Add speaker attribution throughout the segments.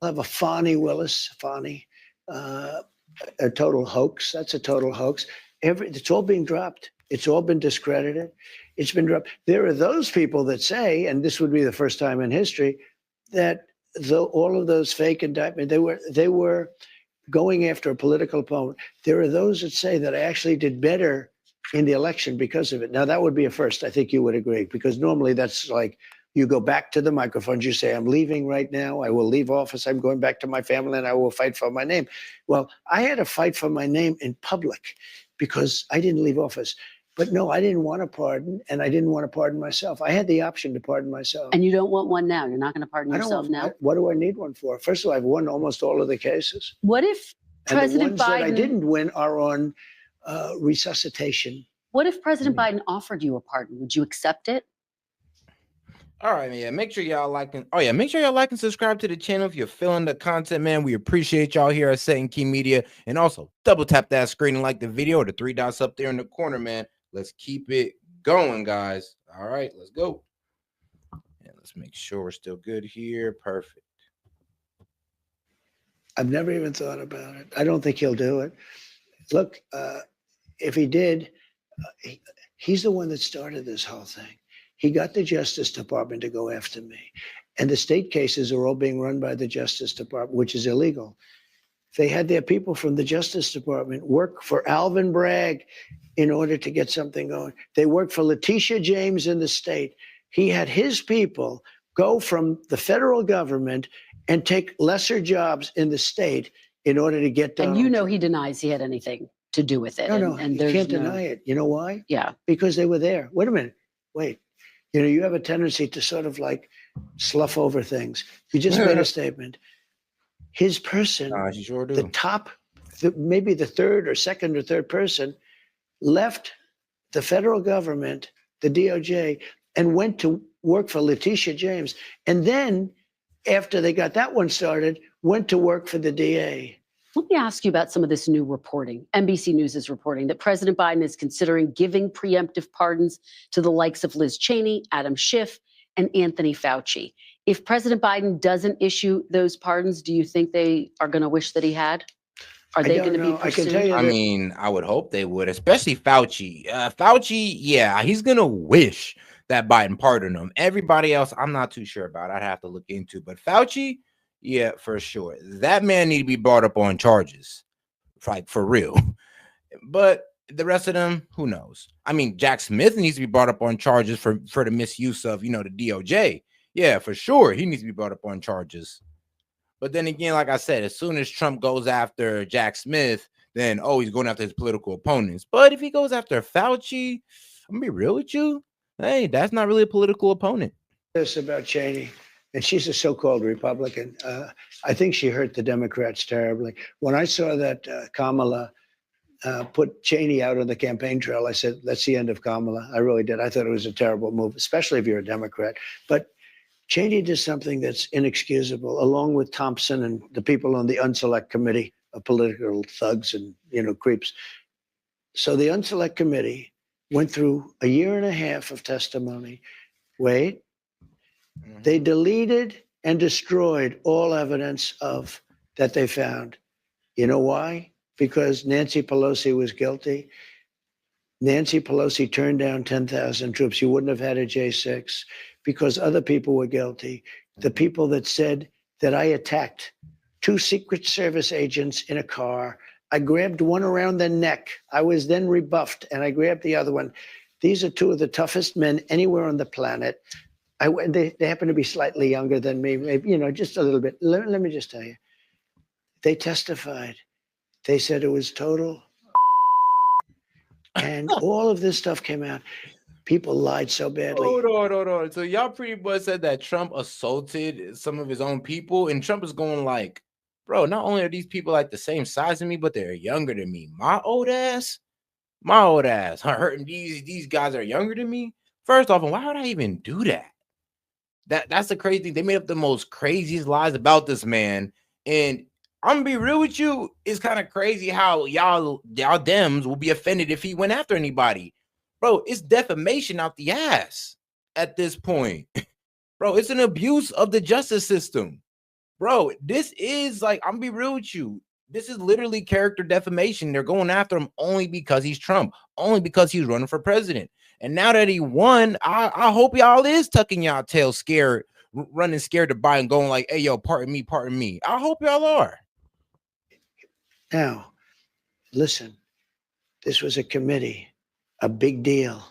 Speaker 1: have a Fani Willis, a total hoax. That's a total hoax. It's all being dropped. It's all been discredited. It's been dropped. There are those people that say, and this would be the first time in history, that all of those fake indictments, they were going after a political opponent. There are those that say that I actually did better in the election because of it. Now, that would be a first. I think you would agree, because normally that's like you go back to the microphones, you say, I'm leaving right now. I will leave office. I'm going back to my family and I will fight for my name. Well, I had to fight for my name in public because I didn't leave office. But no, I didn't want to pardon, and I didn't want to pardon myself. I had the option to pardon myself.
Speaker 2: And you don't want one now? You're not going to pardon
Speaker 1: I don't
Speaker 2: yourself
Speaker 1: want,
Speaker 2: now?
Speaker 1: What do I need one for? First of all, I've won almost all of the cases.
Speaker 2: What if President
Speaker 1: and the ones
Speaker 2: Biden...
Speaker 1: that I didn't win are on resuscitation.
Speaker 2: What if President Biden offered you a pardon? Would you accept it?
Speaker 3: All right, man. Make sure y'all like and make sure y'all like and subscribe to the channel if you're feeling the content, man. We appreciate y'all here at S.E.T Media. And also double tap that screen and like the video, or the 3 dots up there in the corner, man. Let's keep it going, guys. All right, let's go. And let's make sure we're still good here. Perfect.
Speaker 1: I've never even thought about it. I don't think he'll do it. Look, if he did, he's the one that started this whole thing. He got the Justice Department to go after me. And the state cases are all being run by the Justice Department, which is illegal. They had their people from the Justice Department work for Alvin Bragg in order to get something going. They worked for Letitia James in the state. He had his people go from the federal government and take lesser jobs in the state in order to get done.
Speaker 2: And you know he denies he had anything to do with it.
Speaker 1: No, you can't deny it. You know why?
Speaker 2: Yeah.
Speaker 1: Because they were there. Wait a minute. Wait. You know, you have a tendency to sort of like slough over things. You just made a statement. His person,
Speaker 3: sure do.
Speaker 1: the top, maybe the third or second or third person, left the federal government, the DOJ, and went to work for Letitia James. And then, after they got that one started, went to work for the DA.
Speaker 2: Let me ask you about some of this new reporting. NBC News is reporting that President Biden is considering giving preemptive pardons to the likes of Liz Cheney, Adam Schiff, and Anthony Fauci. If President Biden doesn't issue those pardons, do you think they are going to wish that he had? Are they going to be pursued?
Speaker 1: I can tell you.
Speaker 3: I mean, I would hope they would, especially Fauci. Fauci, yeah, he's going to wish that Biden pardoned him. Everybody else, I'm not too sure about. I'd have to look into. But Fauci, yeah, for sure. That man need to be brought up on charges, like for real. But the rest of them, who knows? I mean, Jack Smith needs to be brought up on charges for the misuse of, the DOJ. Yeah, for sure. He needs to be brought up on charges. But then again, like I said, as soon as Trump goes after Jack Smith, then, he's going after his political opponents. But if he goes after Fauci, I'm going to be real with you. Hey, that's not really a political opponent.
Speaker 1: This about Cheney, and she's a so-called Republican. I think she hurt the Democrats terribly. When I saw that Kamala put Cheney out on the campaign trail, I said, that's the end of Kamala. I really did. I thought it was a terrible move, especially if you're a Democrat. But Cheney did something that's inexcusable, along with Thompson and the people on the Unselect Committee of political thugs and, creeps. So the Unselect Committee went through a year and a half of testimony. Wait. They deleted and destroyed all evidence of that they found. You know why? Because Nancy Pelosi was guilty. Nancy Pelosi turned down 10,000 troops. You wouldn't have had a J6 because other people were guilty. The people that said that I attacked 2 Secret Service agents in a car. I grabbed one around the neck. I was then rebuffed, and I grabbed the other one. These are 2 of the toughest men anywhere on the planet. They happen to be slightly younger than me, maybe, just a little bit. Let me just tell you. They testified. They said it was total. And all of this stuff came out. People lied so badly.
Speaker 3: Hold on. So y'all pretty much said that Trump assaulted some of his own people, and Trump is going like, bro, not only are these people like the same size as me, but they're younger than me. My old ass hurting these guys are younger than me. First off, and why would I even do that? That's the crazy thing. They made up the most craziest lies about this man. And I'm gonna be real with you. It's kind of crazy how y'all Dems will be offended if he went after anybody. Bro, it's defamation out the ass at this point. Bro, it's an abuse of the justice system. Bro, this is like, I'm gonna be real with you. This is literally character defamation. They're going after him only because he's Trump, only because he's running for president. And now that he won, I hope y'all is tucking y'all tail scared, running scared to Biden, going like, hey, yo, pardon me, pardon me. I hope y'all are.
Speaker 1: Now, listen, this was a committee, a big deal.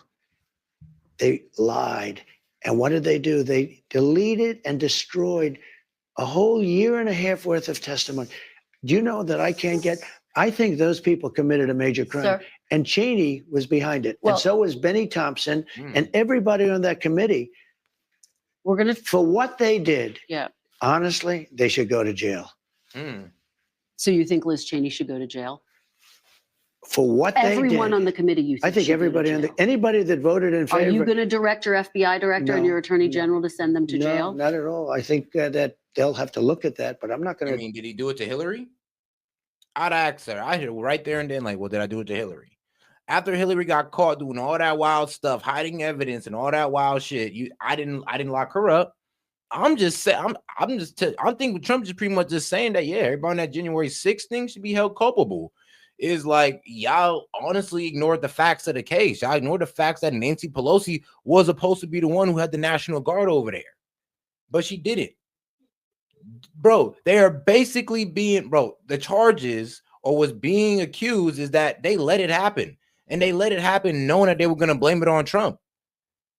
Speaker 1: They lied. And what did they do? They deleted and destroyed a whole year and a half worth of testimony. Do you know that I think those people committed a major crime.
Speaker 2: Sir?
Speaker 1: And Cheney was behind it.
Speaker 2: Well-
Speaker 1: and so was Benny Thompson and everybody on that committee.
Speaker 2: We're going to,
Speaker 1: For what they did,
Speaker 2: yeah.
Speaker 1: honestly, they should go to jail.
Speaker 2: So you think Liz Cheney should go to jail?
Speaker 1: For what they did.
Speaker 2: Everyone on the committee, you think
Speaker 1: I think
Speaker 2: should go to
Speaker 1: everybody
Speaker 2: jail?
Speaker 1: Anybody that voted in
Speaker 2: Are
Speaker 1: favor.
Speaker 2: you going to direct your FBI director and
Speaker 1: No,
Speaker 2: your attorney
Speaker 1: no,
Speaker 2: general to send them to
Speaker 1: No,
Speaker 2: jail?
Speaker 1: not at all. I think that they'll have to look at that, but I'm not going
Speaker 3: I
Speaker 1: to.
Speaker 3: mean, did he do it to Hillary? I'd ask her. I hit right there and then, like, well, did I do it to Hillary? After Hillary got caught doing all that wild stuff, hiding evidence and all that wild shit, I didn't lock her up. I'm just saying, I think Trump is pretty much just saying that, yeah, everybody on that January 6th thing should be held culpable. Is like, y'all honestly ignored the facts of the case. Y'all ignored the facts that Nancy Pelosi was supposed to be the one who had the National Guard over there, but she didn't. Bro, they are basically the charges or was being accused is that they let it happen. And they let it happen knowing that they were going to blame it on Trump.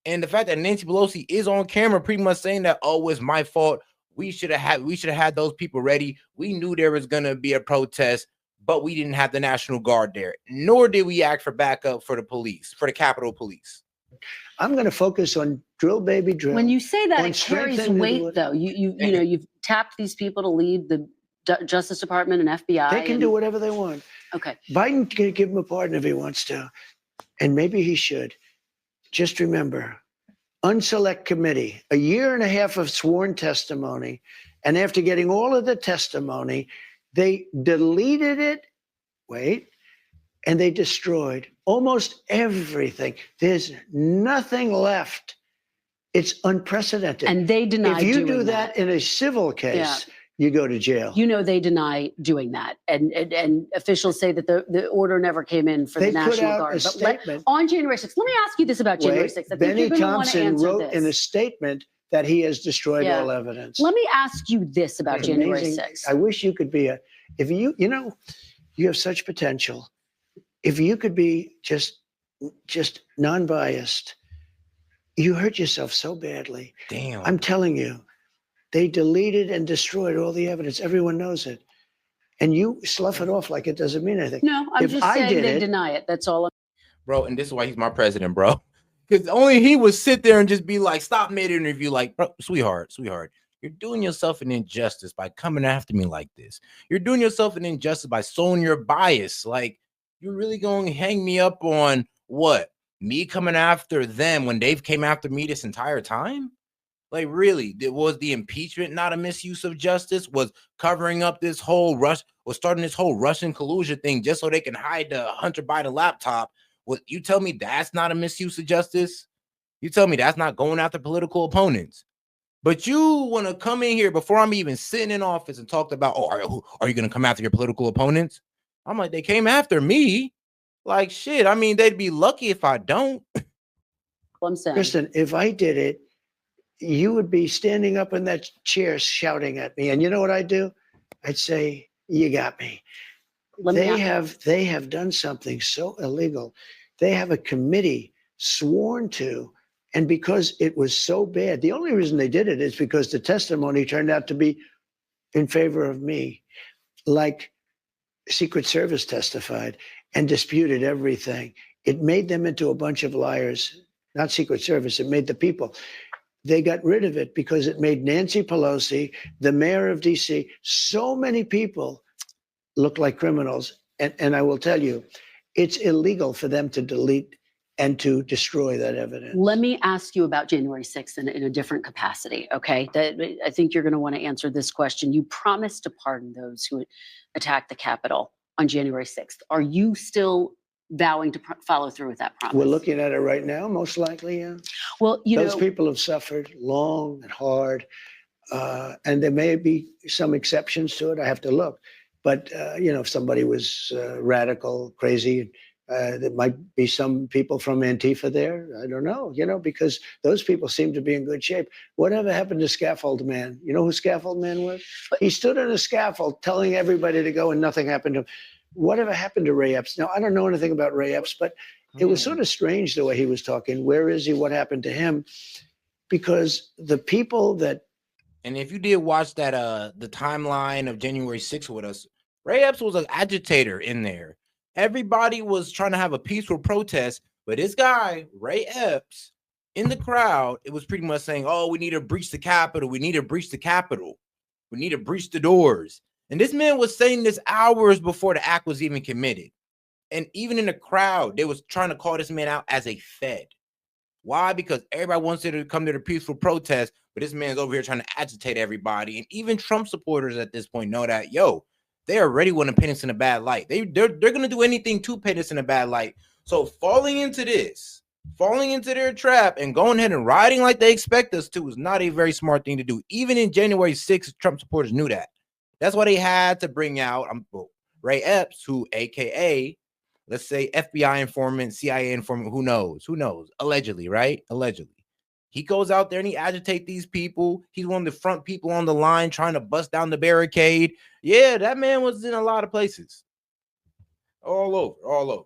Speaker 3: And the fact that Nancy Pelosi is on camera pretty much saying that, oh, it's my fault. We should have had those people ready. We knew there was going to be a protest, but we didn't have the National Guard there. Nor did we act for backup for the police, for the Capitol Police.
Speaker 1: I'm going to focus on drill, baby, drill.
Speaker 2: When you say that,
Speaker 1: On
Speaker 2: it carries
Speaker 1: strengthening the
Speaker 2: weight,
Speaker 1: wood.
Speaker 2: though. You know, you've tapped these people to lead the Justice Department and FBI.
Speaker 1: They can do whatever they want.
Speaker 2: Okay.
Speaker 1: Biden can give him a pardon if he wants to, and maybe he should. Just remember, unselect committee, a year and a half of sworn testimony, and after getting all of the testimony, they deleted it, and they destroyed almost everything. There's nothing left. It's unprecedented.
Speaker 2: And they deny
Speaker 1: if you
Speaker 2: doing
Speaker 1: do that in a civil case, you go to jail.
Speaker 2: You know they deny doing that, and officials say that the order never came in for
Speaker 1: They
Speaker 2: the
Speaker 1: put
Speaker 2: National
Speaker 1: out
Speaker 2: Guard.
Speaker 1: a statement.
Speaker 2: On January 6th, let me ask you this about January 6th. I think
Speaker 1: Benny
Speaker 2: you're going to want to
Speaker 1: Thompson
Speaker 2: answer
Speaker 1: wrote
Speaker 2: this.
Speaker 1: in a statement that he has destroyed all evidence.
Speaker 2: Let me ask you this about
Speaker 1: It's
Speaker 2: January
Speaker 1: amazing.
Speaker 2: 6th.
Speaker 1: I wish you could be you have such potential. If you could be just non-biased, you hurt yourself so badly.
Speaker 3: Damn.
Speaker 1: I'm telling you, they deleted and destroyed all the evidence. Everyone knows it. And you slough it off like it doesn't mean anything.
Speaker 2: No, I'm
Speaker 1: If
Speaker 2: just
Speaker 1: I
Speaker 2: saying
Speaker 1: did
Speaker 2: they
Speaker 1: it-
Speaker 2: deny it. That's all.
Speaker 3: Bro, and this is why he's my president, bro. Because only he would sit there and just be like, stop mid-interview, like, bro, sweetheart, you're doing yourself an injustice by coming after me like this. You're doing yourself an injustice by showing your bias. Like, you're really going to hang me up on what? Me coming after them when they've came after me this entire time? Like, really, was the impeachment not a misuse of justice? Was covering up this whole starting this whole Russian collusion thing just so they can hide the Hunter Biden laptop? You tell me that's not a misuse of justice? You tell me that's not going after political opponents? But you want to come in here before I'm even sitting in office and talked about, oh, are you going to come after your political opponents? I'm like, they came after me. Like, shit, I mean, they'd be lucky if I don't.
Speaker 2: I'm saying.
Speaker 1: Kristen, if I did it, you would be standing up in that chair shouting at me. And you know what I'd do? I'd say, you got me. They have done something so illegal. They have a committee sworn to, and because it was so bad, the only reason they did it is because the testimony turned out to be in favor of me. Like Secret Service testified and disputed everything. It made them into a bunch of liars. Not Secret Service, it made the people. They got rid of it because it made Nancy Pelosi, the mayor of DC, so many people look like criminals. And I will tell you, it's illegal for them to delete and to destroy that evidence.
Speaker 2: Let me ask you about January 6th in a different capacity, okay? I think you're going to want to answer this question. You promised to pardon those who attacked the Capitol on January 6th. Are you still vowing to follow through with that promise?
Speaker 1: We're looking at it right now, most likely, yeah.
Speaker 2: Well,
Speaker 1: Those people have suffered long and hard. And there may be some exceptions to it. I have to look. But, if somebody was radical, crazy, there might be some people from Antifa there. I don't know, because those people seem to be in good shape. Whatever happened to Scaffold Man? You know who Scaffold Man was? He stood on a scaffold telling everybody to go and nothing happened to him. Whatever happened to Ray Epps? Now, I don't know anything about Ray Epps, but it was sort of strange the way he was talking. Where is he? What happened to him? Because the people that
Speaker 3: And if you did watch that, the timeline of January 6th with us, Ray Epps was an agitator in there. Everybody was trying to have a peaceful protest, but this guy, Ray Epps, in the crowd, it was pretty much saying, oh, we need to breach the Capitol. We need to breach the Capitol. We need to breach the doors. And this man was saying this hours before the act was even committed. And even in the crowd, they was trying to call this man out as a Fed. Why? Because everybody wants you to come to the peaceful protest, but this man's over here trying to agitate everybody. And even Trump supporters at this point know that, they already want to paint us in a bad light. They're going to do anything to paint us in a bad light. So falling into their trap and going ahead and riding like they expect us to is not a very smart thing to do. Even in January 6th, Trump supporters knew that. That's why they had to bring out Ray Epps, who, AKA, let's say FBI informant, CIA informant, who knows, allegedly, right? Allegedly. He goes out there and he agitates these people. He's one of the front people on the line trying to bust down the barricade. Yeah, that man was in a lot of places. All over.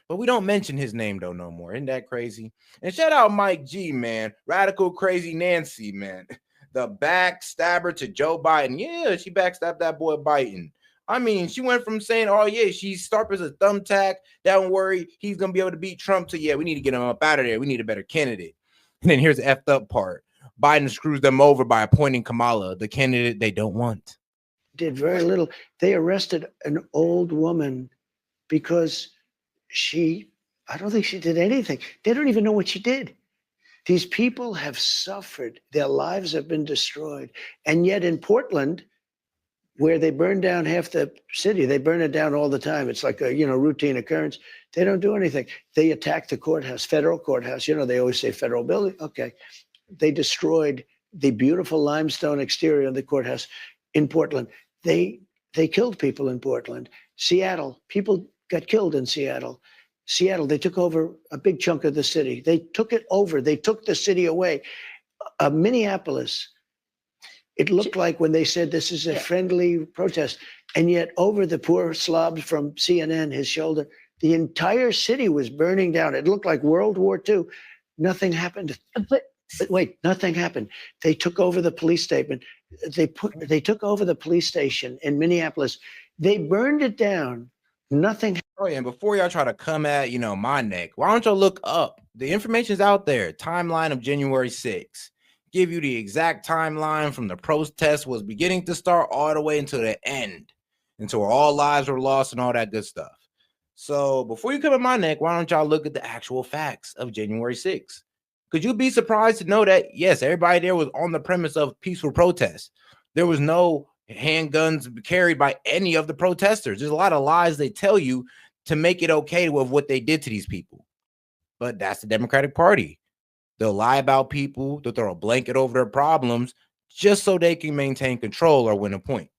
Speaker 3: But we don't mention his name, though, no more. Isn't that crazy? And shout out Mike G, man. Radical Crazy Nancy, man. The backstabber to Joe Biden. Yeah, she backstabbed that boy Biden. I mean, she went from saying, oh, yeah, she's sharp as a thumbtack. Don't worry, he's going to be able to beat Trump. So, yeah, we need to get him up out of there. We need a better candidate. And then here's the effed up part. Biden screws them over by appointing Kamala, the candidate they don't want.
Speaker 1: Did very little. They arrested an old woman because I don't think she did anything. They don't even know what she did. These people have suffered. Their lives have been destroyed. And yet in Portland, where they burn down half the city, they burn it down all the time. It's like a routine occurrence. They don't do anything. They attacked the courthouse, federal courthouse. They always say federal building. Okay. They destroyed the beautiful limestone exterior of the courthouse in Portland. They killed people in Portland. Seattle, people got killed in Seattle. They took over a big chunk of the city. They took it over. They took the city away. Minneapolis, it looked like when they said this is a friendly protest, and yet over the poor slob from CNN, his shoulder, the entire city was burning down. It looked like World War II. Nothing happened. But wait, nothing happened. They took over the police statement. They took over the police station in Minneapolis. They burned it down. Nothing.
Speaker 3: Oh, yeah. And before y'all try to come at, my neck, why don't y'all look up? The information's out there. Timeline of January 6th. Give you the exact timeline from the protest was beginning to start all the way until the end, until all lives were lost and all that good stuff. So before you come at my neck, why don't y'all look at the actual facts of January 6th? Could you be surprised to know that, yes, everybody there was on the premise of peaceful protest. There was no handguns carried by any of the protesters. There's a lot of lies they tell you to make it okay with what they did to these people. But that's the Democratic Party. They'll lie about people. They'll throw a blanket over their problems just so they can maintain control or win a point.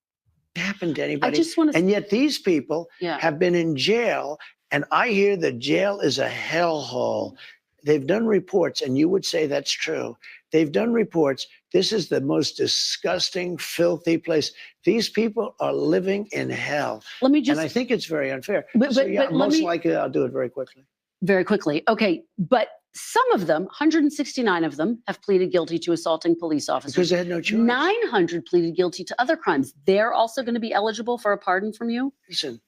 Speaker 1: Happened to anybody.
Speaker 2: I just want to,
Speaker 1: and yet these people have been in jail, and I hear the jail is a hellhole. They've done reports, and you would say that's true. They've done reports. This is the most disgusting, filthy place. These people are living in hell. And I think it's very unfair. But most likely I'll do it very quickly.
Speaker 2: Very quickly. Okay, but some of them, 169 of them, have pleaded guilty to assaulting police officers.
Speaker 1: Because they had no choice.
Speaker 2: 900 pleaded guilty to other crimes. They're also going to be eligible for a pardon from you?
Speaker 1: Listen,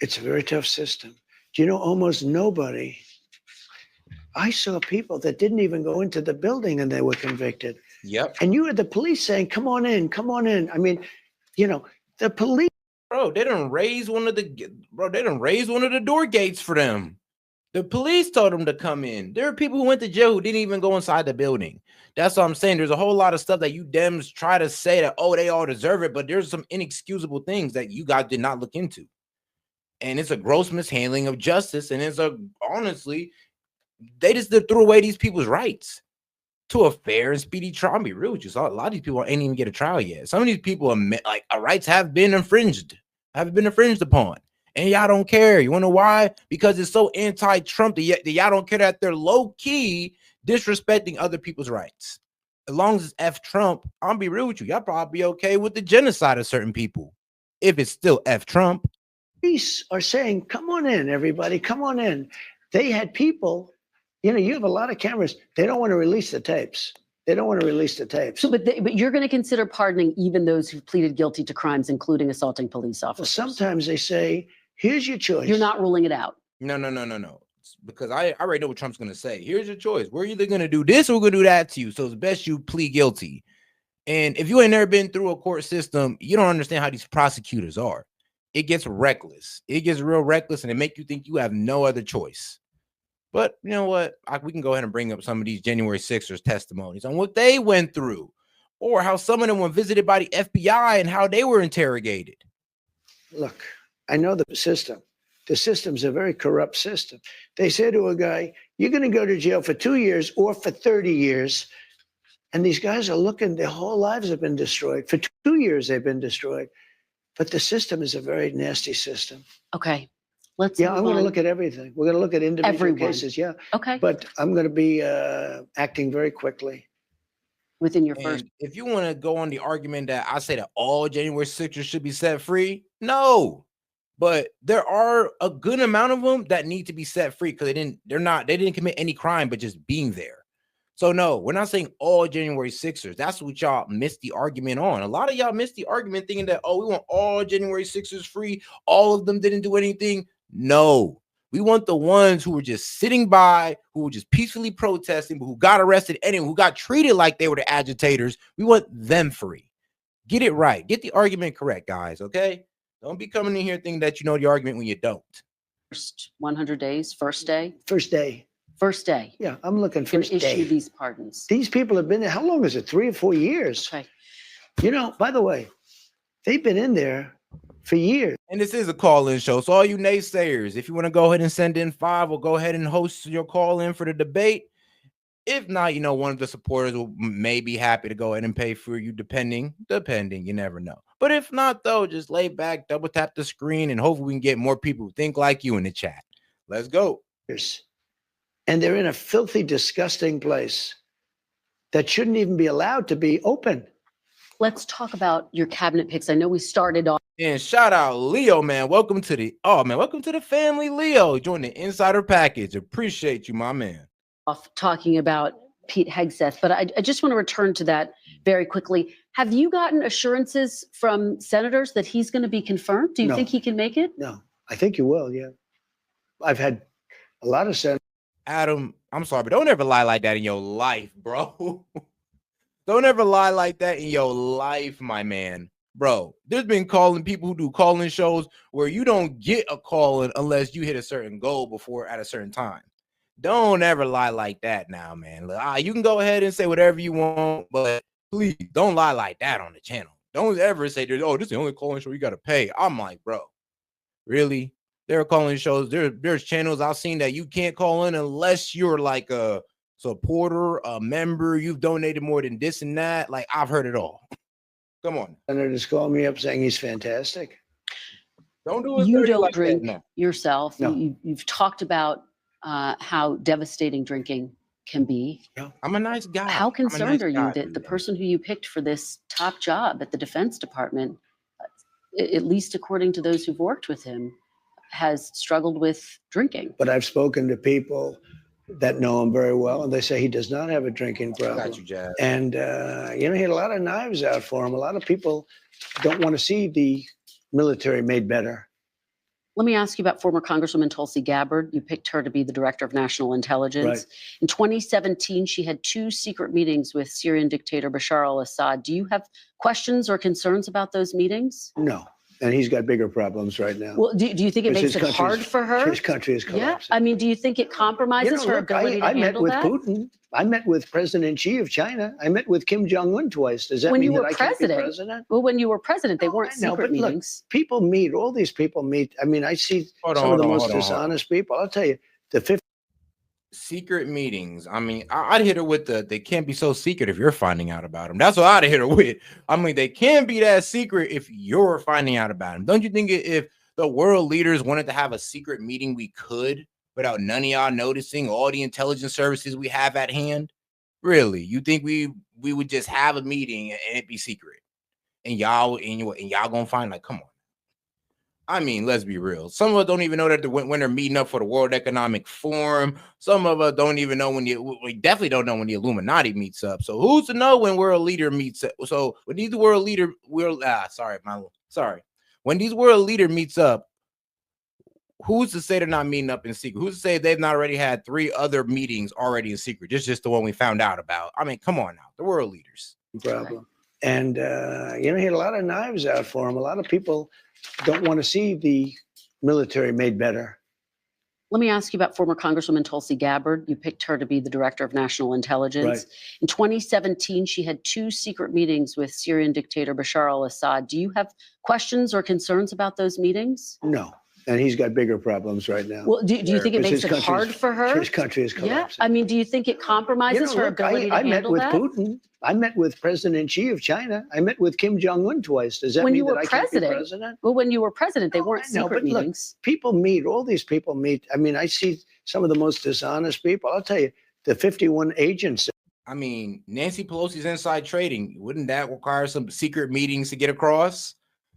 Speaker 1: it's a very tough system. Do you know almost nobody? I saw people that didn't even go into the building and they were convicted.
Speaker 3: Yep.
Speaker 1: And you had the police saying, come on in, come on in. I mean, the police.
Speaker 3: Bro, they didn't raise one of the door gates for them. The police told them to come in. There are people who went to jail who didn't even go inside the building. That's what I'm saying. There's a whole lot of stuff that you Dems try to say that, oh, they all deserve it, but there's some inexcusable things that you guys did not look into. And it's a gross mishandling of justice. And honestly, they just threw away these people's rights. to a fair and speedy trial. I'll be real with you. So a lot of these people ain't even get a trial yet. Some of these people admit, like, our rights have been infringed upon. And y'all don't care. You wanna know why? Because it's so anti-Trump that y'all don't care that they're low-key disrespecting other people's rights. As long as it's F Trump, I'll be real with you. Y'all probably be okay with the genocide of certain people. If it's still F Trump.
Speaker 1: Police are saying, come on in, everybody, come on in. They had people, you have a lot of cameras. They don't want to release the tapes. They don't want to release the tapes.
Speaker 2: So, but you're going to consider pardoning even those who've pleaded guilty to crimes, including assaulting police officers.
Speaker 1: Sometimes they say, here's your choice.
Speaker 2: You're not ruling it out.
Speaker 3: No. Because I already know what Trump's going to say. Here's your choice. We're either going to do this or we're going to do that to you. So it's best you plead guilty. And if you ain't never been through a court system, you don't understand how these prosecutors are. It gets reckless. It gets real reckless, and it make you think you have no other choice. But you know what? We can go ahead and bring up some of these January 6ers testimonies on what they went through, or how some of them were visited by the FBI and how they were interrogated.
Speaker 1: Look, I know the system. The system's a very corrupt system. They say to a guy, you're going to go to jail for 2 years or for 30 years. And these guys are looking, their whole lives have been destroyed. For 2 years, they've been destroyed. But the system is a very nasty system.
Speaker 2: Okay.
Speaker 1: I'm going to look at everything. We're going to look at individual cases. Yeah.
Speaker 2: Okay.
Speaker 1: But I'm going to be acting very quickly.
Speaker 2: Within your first.
Speaker 3: If you want to go on the argument that I say that all January 6ers should be set free, no. But there are a good amount of them that need to be set free because they didn't commit any crime, but just being there. So no, we're not saying all January 6ers. That's what y'all missed the argument on. A lot of y'all missed the argument thinking that, we want all January 6ers free. All of them didn't do anything. No, we want the ones who were just sitting by, who were just peacefully protesting, but who got arrested anyway, who got treated like they were the agitators. We want them free. Get it right. Get the argument correct, guys, okay? Don't be coming in here thinking that you know the argument when you don't.
Speaker 2: First 100 days, first day?
Speaker 1: First day.
Speaker 2: First day.
Speaker 1: Yeah, I'm looking first day.
Speaker 2: Issue these pardons.
Speaker 1: These people have been there. How long is it? 3 or 4 years.
Speaker 2: Okay.
Speaker 1: By the way, they've been in there for years.
Speaker 3: And this is a call-in show. So all you naysayers, if you want to go ahead and send in 5, or go ahead and host your call-in for the debate. If not, one of the supporters may be happy to go ahead and pay for you, depending, you never know. But if not, though, just lay back, double tap the screen, and hopefully we can get more people who think like you in the chat. Let's go.
Speaker 1: And they're in a filthy, disgusting place that shouldn't even be allowed to be open.
Speaker 2: Let's talk about your cabinet picks. I know we started off.
Speaker 3: And shout out Leo, man. Welcome to the family, Leo. Join the insider package. Appreciate you, my man.
Speaker 2: Off talking about Pete Hegseth, but I just want to return to that very quickly. Have you gotten assurances from senators that he's going to be confirmed? Do you think he can make it?
Speaker 1: No, I think you will. Yeah, I've had a lot of senators.
Speaker 3: Adam, I'm sorry, but don't ever lie like that in your life, bro. Don't ever lie like that in your life, my man. Bro, there's been people who do call-in shows where you don't get a call-in unless you hit a certain goal before at a certain time. Don't ever lie like that now, man. You can go ahead and say whatever you want, but please don't lie like that on the channel. Don't ever say, this is the only call-in show you got to pay. I'm like, bro, really? There are call-in shows. There's channels I've seen that you can't call in unless you're like a supporter, a member, you've donated more than this and that. Like, I've heard it all. Come on.
Speaker 1: Senators call me up saying he's fantastic.
Speaker 3: Don't do it.
Speaker 2: You don't
Speaker 3: like
Speaker 2: drink
Speaker 3: that, no.
Speaker 2: yourself.
Speaker 1: No.
Speaker 2: You've talked about how devastating drinking can be.
Speaker 3: I'm a nice guy.
Speaker 2: How concerned are you that the
Speaker 3: man.
Speaker 2: person who you picked for this top job at the Defense Department, at least according to those who've worked with him, has struggled with drinking?
Speaker 1: But I've spoken to people that know him very well, and they say he does not have a drinking problem.
Speaker 3: I got you, Jazz.
Speaker 1: And, he had a lot of knives out for him. A lot of people don't want to see the military made better.
Speaker 2: Let me ask you about former Congresswoman Tulsi Gabbard. You picked her to be the Director of National Intelligence.
Speaker 1: Right.
Speaker 2: In 2017, she had 2 secret meetings with Syrian dictator Bashar al-Assad. Do you have questions or concerns about those meetings?
Speaker 1: No. And he's got bigger problems right now.
Speaker 2: Well, do you think it makes it hard for her?
Speaker 1: His country is collapsing.
Speaker 2: Yeah. I mean, do you think it compromises her ability to handle that?
Speaker 1: I met with Putin. I met with President Xi of China. I met with Kim Jong-un twice. Does that
Speaker 2: When
Speaker 1: mean
Speaker 2: you
Speaker 1: that
Speaker 2: were
Speaker 1: I can't be
Speaker 2: president?
Speaker 1: president?
Speaker 2: Well, when you were president, they weren't
Speaker 1: I know,
Speaker 2: secret
Speaker 1: but look,
Speaker 2: meetings.
Speaker 1: people meet. All these people meet. I mean, I see some of the most dishonest people. I'll tell you, the
Speaker 3: secret meetings. I mean, I'd hit her with they can't be so secret if you're finding out about them. That's what I'd hit her with. I mean, they can't be that secret if you're finding out about them. Don't you think if the world leaders wanted to have a secret meeting, we could without none of y'all noticing all the intelligence services we have at hand? Really? You think we would just have a meeting and it be secret? And y'all gonna find, like, come on. I mean, let's be real. Some of us don't even know that when they're meeting up for the World Economic Forum. Some of us don't even know we definitely don't know when the Illuminati meets up. So who's to know when world leader meets up? So when these world leader when these world leader meets up, who's to say they're not meeting up in secret? Who's to say they've not already had 3 other meetings already in secret? This is just the one we found out about. I mean, come on now, the world leaders.
Speaker 1: Problem. And, he had a lot of knives out for him. A lot of people don't want to see the military made better.
Speaker 2: Let me ask you about former Congresswoman Tulsi Gabbard. You picked her to be the director of national intelligence.
Speaker 1: Right.
Speaker 2: In 2017, she had 2 secret meetings with Syrian dictator Bashar al-Assad. Do you have questions or concerns about those meetings?
Speaker 1: No. And he's got bigger problems right now.
Speaker 2: Well, do you think it makes it hard for her?
Speaker 1: His country is collapsing.
Speaker 2: Yeah. I mean, do you think it compromises her ability to handle that?
Speaker 1: I met with Putin. I met with President Xi of China. I met with Kim Jong-un twice. Does that mean that I can't be president?
Speaker 2: Well, when you were president, they weren't secret meetings.
Speaker 1: Look, people meet. All these people meet. I mean, I see some of the most dishonest people. I'll tell you, the 51 agents.
Speaker 3: I mean, Nancy Pelosi's inside trading. Wouldn't that require some secret meetings to get across?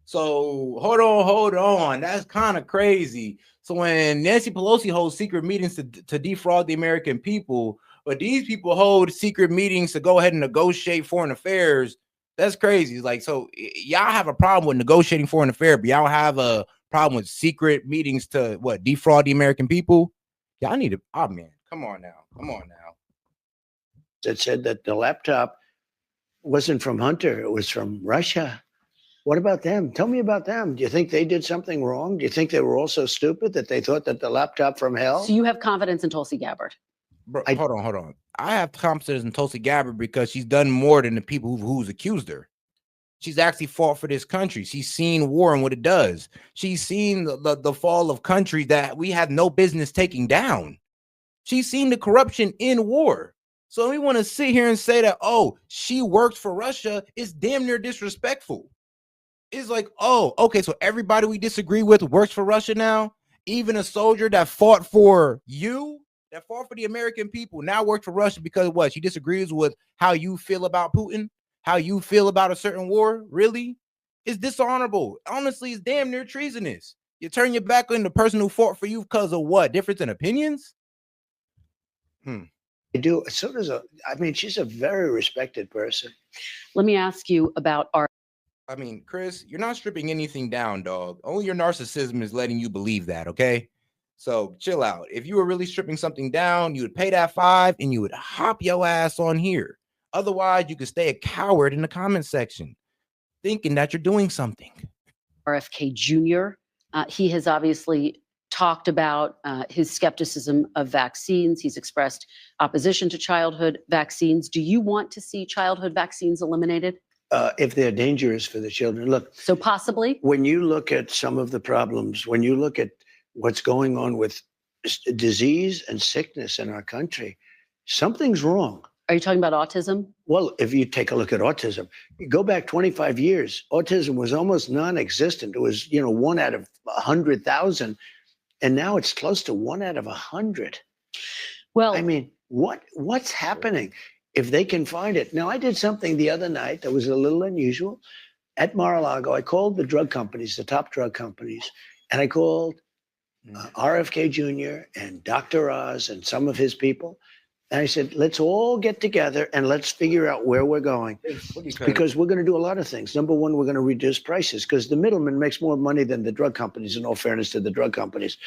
Speaker 3: So hold on. That's kind of crazy. So when Nancy Pelosi holds secret meetings to defraud the American people, but these people hold secret meetings to go ahead and negotiate foreign affairs, that's crazy. Like, so y'all have a problem with negotiating foreign affairs, but y'all have a problem with secret meetings to defraud the American people? Y'all need to, oh man, come on now.
Speaker 1: That said that the laptop wasn't from Hunter, it was from Russia. What about them? Tell me about them. Do you think they did something wrong? Do you think they were all so stupid that they thought that the laptop from hell?
Speaker 2: So you have confidence in Tulsi Gabbard?
Speaker 3: Bro, hold on. I have confidence in Tulsi Gabbard because she's done more than the people who's accused her. She's actually fought for this country. She's seen war and what it does. She's seen the fall of countries that we have no business taking down. She's seen the corruption in war. So we want to sit here and say that, oh, she works for Russia. It's damn near disrespectful. It's like, oh, okay, so everybody we disagree with works for Russia now? Even a soldier that fought for you, that fought for the American people, now works for Russia because what? She disagrees with how you feel about Putin, how you feel about a certain war? Really? It's dishonorable. Honestly, it's damn near treasonous. You turn your back on the person who fought for you because of what? Difference in opinions?
Speaker 1: I do. So does she's a very respected person.
Speaker 2: Let me ask you about
Speaker 3: Chris, you're not stripping anything down, dog. Only your narcissism is letting you believe that, okay? So chill out. If you were really stripping something down, you would pay that $5 and you would hop your ass on here. Otherwise, you could stay a coward in the comment section, thinking that you're doing something.
Speaker 2: RFK Jr. He has obviously talked about his skepticism of vaccines. He's expressed opposition to childhood vaccines. Do you want to see childhood vaccines eliminated?
Speaker 1: If they're dangerous for the children. Look.
Speaker 2: So possibly?
Speaker 1: When you look at some of the problems, when you look at what's going on with disease and sickness in our country, something's wrong.
Speaker 2: Are you talking about autism?
Speaker 1: Well, if you take a look at autism, you go back 25 years, autism was almost non-existent. It was, 1 out of 100,000. And now it's close to 1 out of 100.
Speaker 2: Well,
Speaker 1: I mean, what's happening? If they can find it. Now, I did something the other night that was a little unusual. At Mar-a-Lago, I called the drug companies, the top drug companies, and I called RFK Jr. and Dr. Oz and some of his people. And I said, let's all get together and let's figure out where we're going. Because we're going to do a lot of things. Number one, we're going to reduce prices because the middleman makes more money than the drug companies, in all fairness to the drug companies.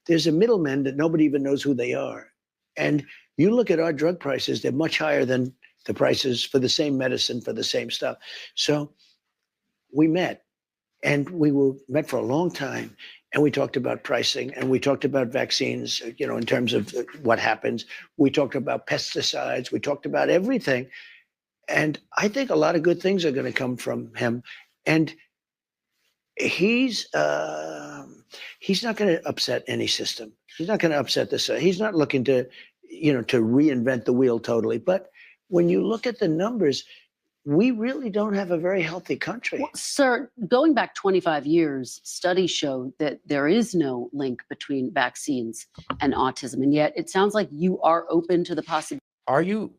Speaker 1: There's a middleman that nobody even knows who they are. And you look at our drug prices, they're much higher than the prices for the same medicine, for the same stuff. So we met, and we met for a long time, and we talked about pricing, and we talked about vaccines, in terms of what happens. We talked about pesticides. We talked about everything. And I think a lot of good things are going to come from him. And he's not going to upset any system. He's not going to upset this. He's not looking to, to reinvent the wheel totally. But when you look at the numbers, we really don't have a very healthy country.
Speaker 2: Well, sir, going back 25 years, studies show that there is no link between vaccines and autism. And yet it sounds like you are open to the possibility.
Speaker 3: Are you?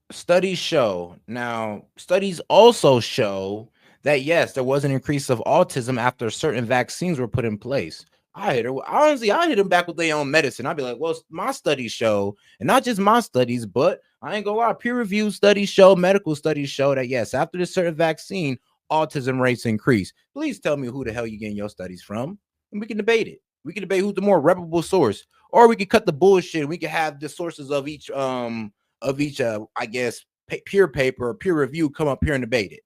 Speaker 3: Studies show now. Studies also show that yes, there was an increase of autism after certain vaccines were put in place. I hit them back with their own medicine. I'd be like, well, my studies show, and not just my studies, but I ain't gonna lie, peer-reviewed studies show, medical studies show that yes, after this certain vaccine, autism rates increase. Please tell me who the hell you getting your studies from, and we can debate it. We can debate who's the more reputable source, or we can cut the bullshit. We can have the sources of each I guess peer paper or peer review come up here and debate it.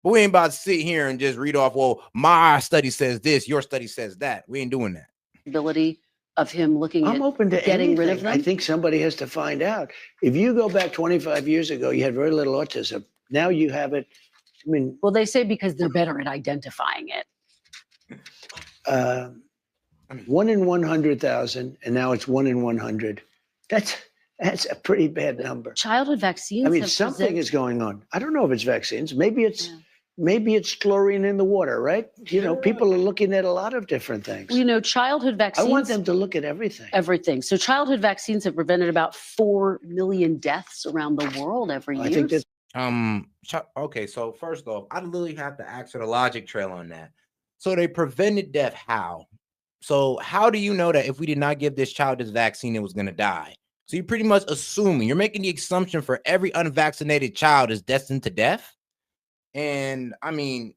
Speaker 3: But we ain't about to sit here and just read off, well, my study says this, your study says that. We ain't doing that.
Speaker 2: Ability of him looking
Speaker 1: I'm
Speaker 2: at
Speaker 1: open to
Speaker 2: getting
Speaker 1: anything.
Speaker 2: rid of them?
Speaker 1: I think somebody has to find out. If you go back 25 years ago, you had very little autism. Now you have it. I mean,
Speaker 2: Well, they say because they're better at identifying it.
Speaker 1: 1 in 100,000, and now it's 1 in 100. That's a pretty bad number.
Speaker 2: Childhood vaccines.
Speaker 1: I mean,
Speaker 2: have
Speaker 1: something is going on. I don't know if it's vaccines. Maybe it's
Speaker 2: Yeah.
Speaker 1: maybe it's chlorine in the water, right? People are looking at a lot of different things.
Speaker 2: Childhood
Speaker 1: I
Speaker 2: vaccines.
Speaker 1: want them to look at everything.
Speaker 2: Everything. So childhood vaccines have prevented about 4 million deaths around the world every year.
Speaker 1: I think that's
Speaker 3: Okay, so first off, I literally have to ask for the logic trail on that. So they prevented death how? So how do you know that if we did not give this child this vaccine, it was going to die? So you're pretty much assuming, you're making the assumption for every unvaccinated child is destined to death. And I mean,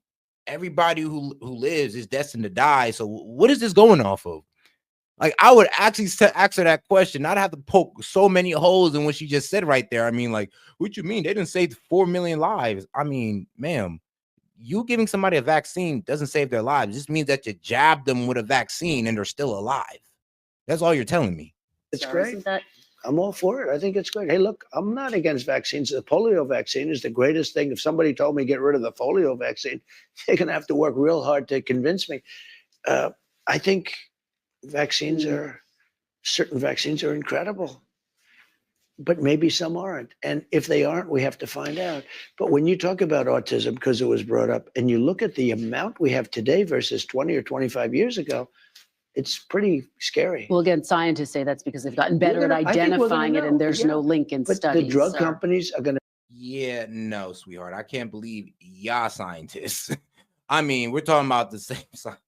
Speaker 3: everybody who lives is destined to die. So what is this going off of? Like, I would actually answer that question, not have to poke so many holes in what she just said right there. I mean, like, what you mean? They didn't save 4 million lives. I mean, ma'am, you giving somebody a vaccine doesn't save their lives. It just means that you jabbed them with a vaccine and they're still alive. That's all you're telling me.
Speaker 1: it's
Speaker 2: So
Speaker 1: great.
Speaker 2: isn't that-
Speaker 1: I'm all for it. I think it's great. Hey, look, I'm not against vaccines. The polio vaccine is the greatest thing. If somebody told me get rid of the polio vaccine, they're going to have to work real hard to convince me. I think certain vaccines are incredible, but maybe some aren't. And if they aren't, we have to find out. But when you talk about autism, because it was brought up, and you look at the amount we have today versus 20 or 25 years ago, it's pretty scary.
Speaker 2: Well, again, scientists say that's because they've gotten better at
Speaker 1: I think we're gonna
Speaker 2: identifying it, and
Speaker 1: know,
Speaker 2: there's
Speaker 1: yeah.
Speaker 2: no link in
Speaker 1: But
Speaker 2: studies.
Speaker 1: the drug
Speaker 2: so-
Speaker 1: companies are going to.
Speaker 3: Yeah, no, sweetheart. I can't believe y'all scientists. I mean, we're talking about the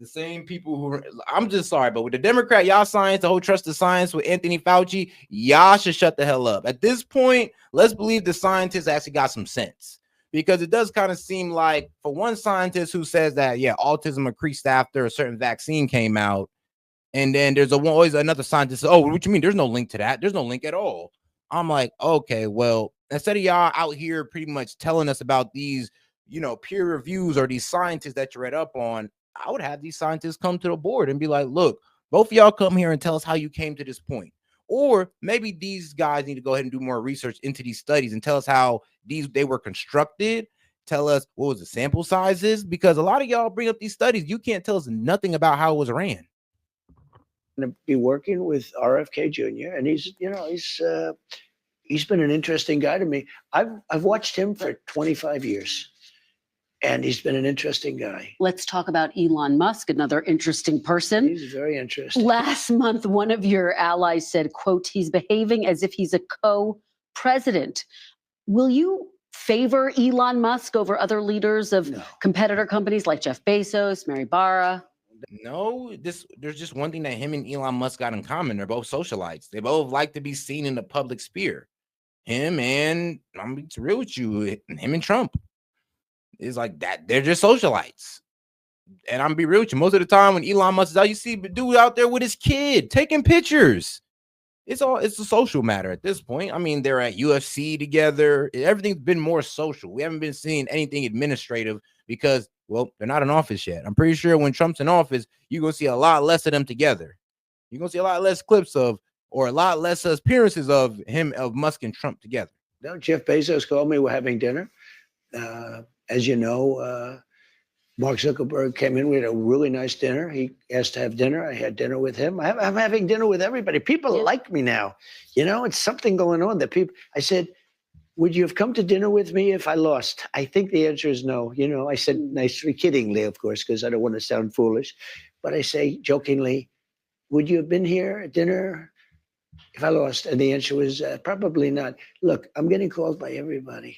Speaker 3: same people who I'm just sorry, but with the Democrat, y'all science, the whole trust of science with Anthony Fauci, y'all should shut the hell up. At this point, let's believe the scientists actually got some sense. Because it does kind of seem like, for one scientist who says that, yeah, autism increased after a certain vaccine came out, and then there's always another scientist, oh, what you mean? There's no link to that. There's no link at all. I'm like, okay, well, instead of y'all out here pretty much telling us about these, peer reviews or these scientists that you read up on, I would have these scientists come to the board and be like, look, both of y'all come here and tell us how you came to this point. Or maybe these guys need to go ahead and do more research into these studies and tell us how they were constructed. Tell us what was the sample sizes, because a lot of y'all bring up these studies. You can't tell us nothing about how it was ran.
Speaker 1: To be working with RFK Jr. and he's been an interesting guy to me. I've watched him for 25 years, and he's been an interesting guy.
Speaker 2: Let's talk about Elon Musk, another interesting person.
Speaker 1: He's very interesting.
Speaker 2: Last month, one of your allies said, quote, he's behaving as if he's a co-president. Will you favor Elon Musk over other leaders of
Speaker 1: No.
Speaker 2: competitor companies like Jeff Bezos, Mary Barra?
Speaker 3: No, there's just one thing that him and Elon Musk got in common. They're both socialites. They both like to be seen in the public sphere. Him and, I'm being real with you, him and Trump is like that. They're just socialites. And I'm be real with you. Most of the time when Elon Musk is out, you see the dude out there with his kid taking pictures. It's a social matter at this point. I mean, they're at UFC together. Everything's been more social. We haven't been seeing anything administrative because, well, they're not in office yet. I'm pretty sure when Trump's in office, you're going to see a lot less of them together. You're going to see a lot less clips of, or a lot less appearances of Musk and Trump together.
Speaker 1: No, Jeff Bezos called me. We're having dinner. As you know, Mark Zuckerberg came in. We had a really nice dinner. He asked to have dinner. I had dinner with him. I'm having dinner with everybody. People
Speaker 2: Yeah.
Speaker 1: like me now. You know, it's something going on that people. I said, would you have come to dinner with me if I lost? I think the answer is no. You know, I said nicely, kiddingly, of course, because I don't want to sound foolish. But I say jokingly, would you have been here at dinner if I lost? And the answer was probably not. Look, I'm getting called by everybody.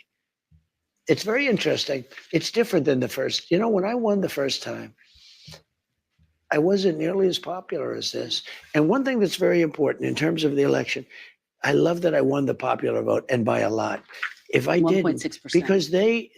Speaker 1: It's very interesting. It's different than the first. You know, when I won the first time, I wasn't nearly as popular as this. And one thing that's very important in terms of the election, I love that I won the popular vote and by a lot. If I didn't,
Speaker 2: 1.6%.
Speaker 1: because they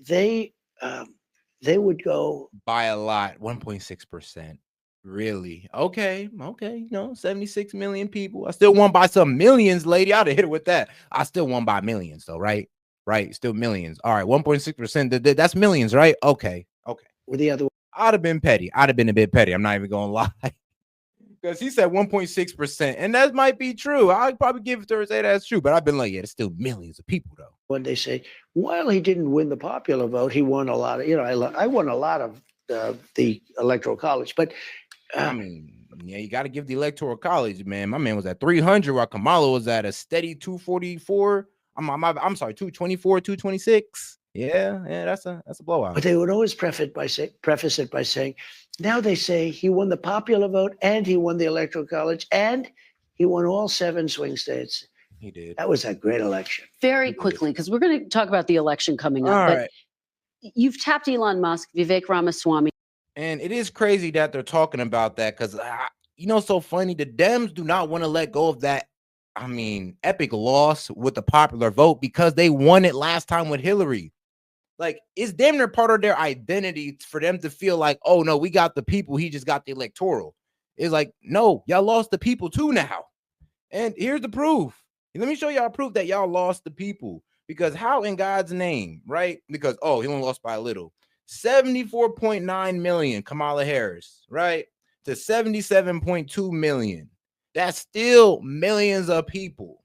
Speaker 1: would go
Speaker 3: By a lot, 1.6%. Really? Okay. Okay. No, 76 million people. I still won by some millions, lady. I'd have hit it with that. I still won by millions, though, right? Right. Still millions. All right. 1.6%. That's millions, right? Okay. Okay.
Speaker 1: with the other.
Speaker 3: I'd have been petty. I'd have been a bit petty. I'm not even going to lie. Because he said 1.6%. And that might be true. I'd probably give it to her and say that's true. But I've been like, yeah, it's still millions of people, though.
Speaker 1: When they say, while he didn't win the popular vote, he won a lot of. You know, I won a lot of the electoral college, but.
Speaker 3: I mean, yeah, you got to give the electoral college, man. My man was at 300 while Kamala was at a steady 244. I'm sorry, 224, 226. Yeah, that's a blowout.
Speaker 1: But they would always preface it by saying, now they say he won the popular vote and he won the electoral college and he won all 7 swing states.
Speaker 3: He did.
Speaker 1: That was a great election.
Speaker 2: Very quickly, because we're going to talk about the election coming up.
Speaker 3: All
Speaker 2: but
Speaker 3: right.
Speaker 2: you've tapped Elon Musk, Vivek Ramaswamy.
Speaker 3: And it is crazy that they're talking about that because, you know, so funny. The Dems do not want to let go of that, I mean, epic loss with the popular vote because they won it last time with Hillary. Like, it's damn near part of their identity for them to feel like, oh, no, we got the people. He just got the electoral. It's like, no, y'all lost the people too now. And here's the proof. Let me show y'all proof that y'all lost the people. Because how in God's name, right? Because, oh, he only lost by a little. 74.9 million Kamala Harris, right? To 77.2 million. That's still millions of people.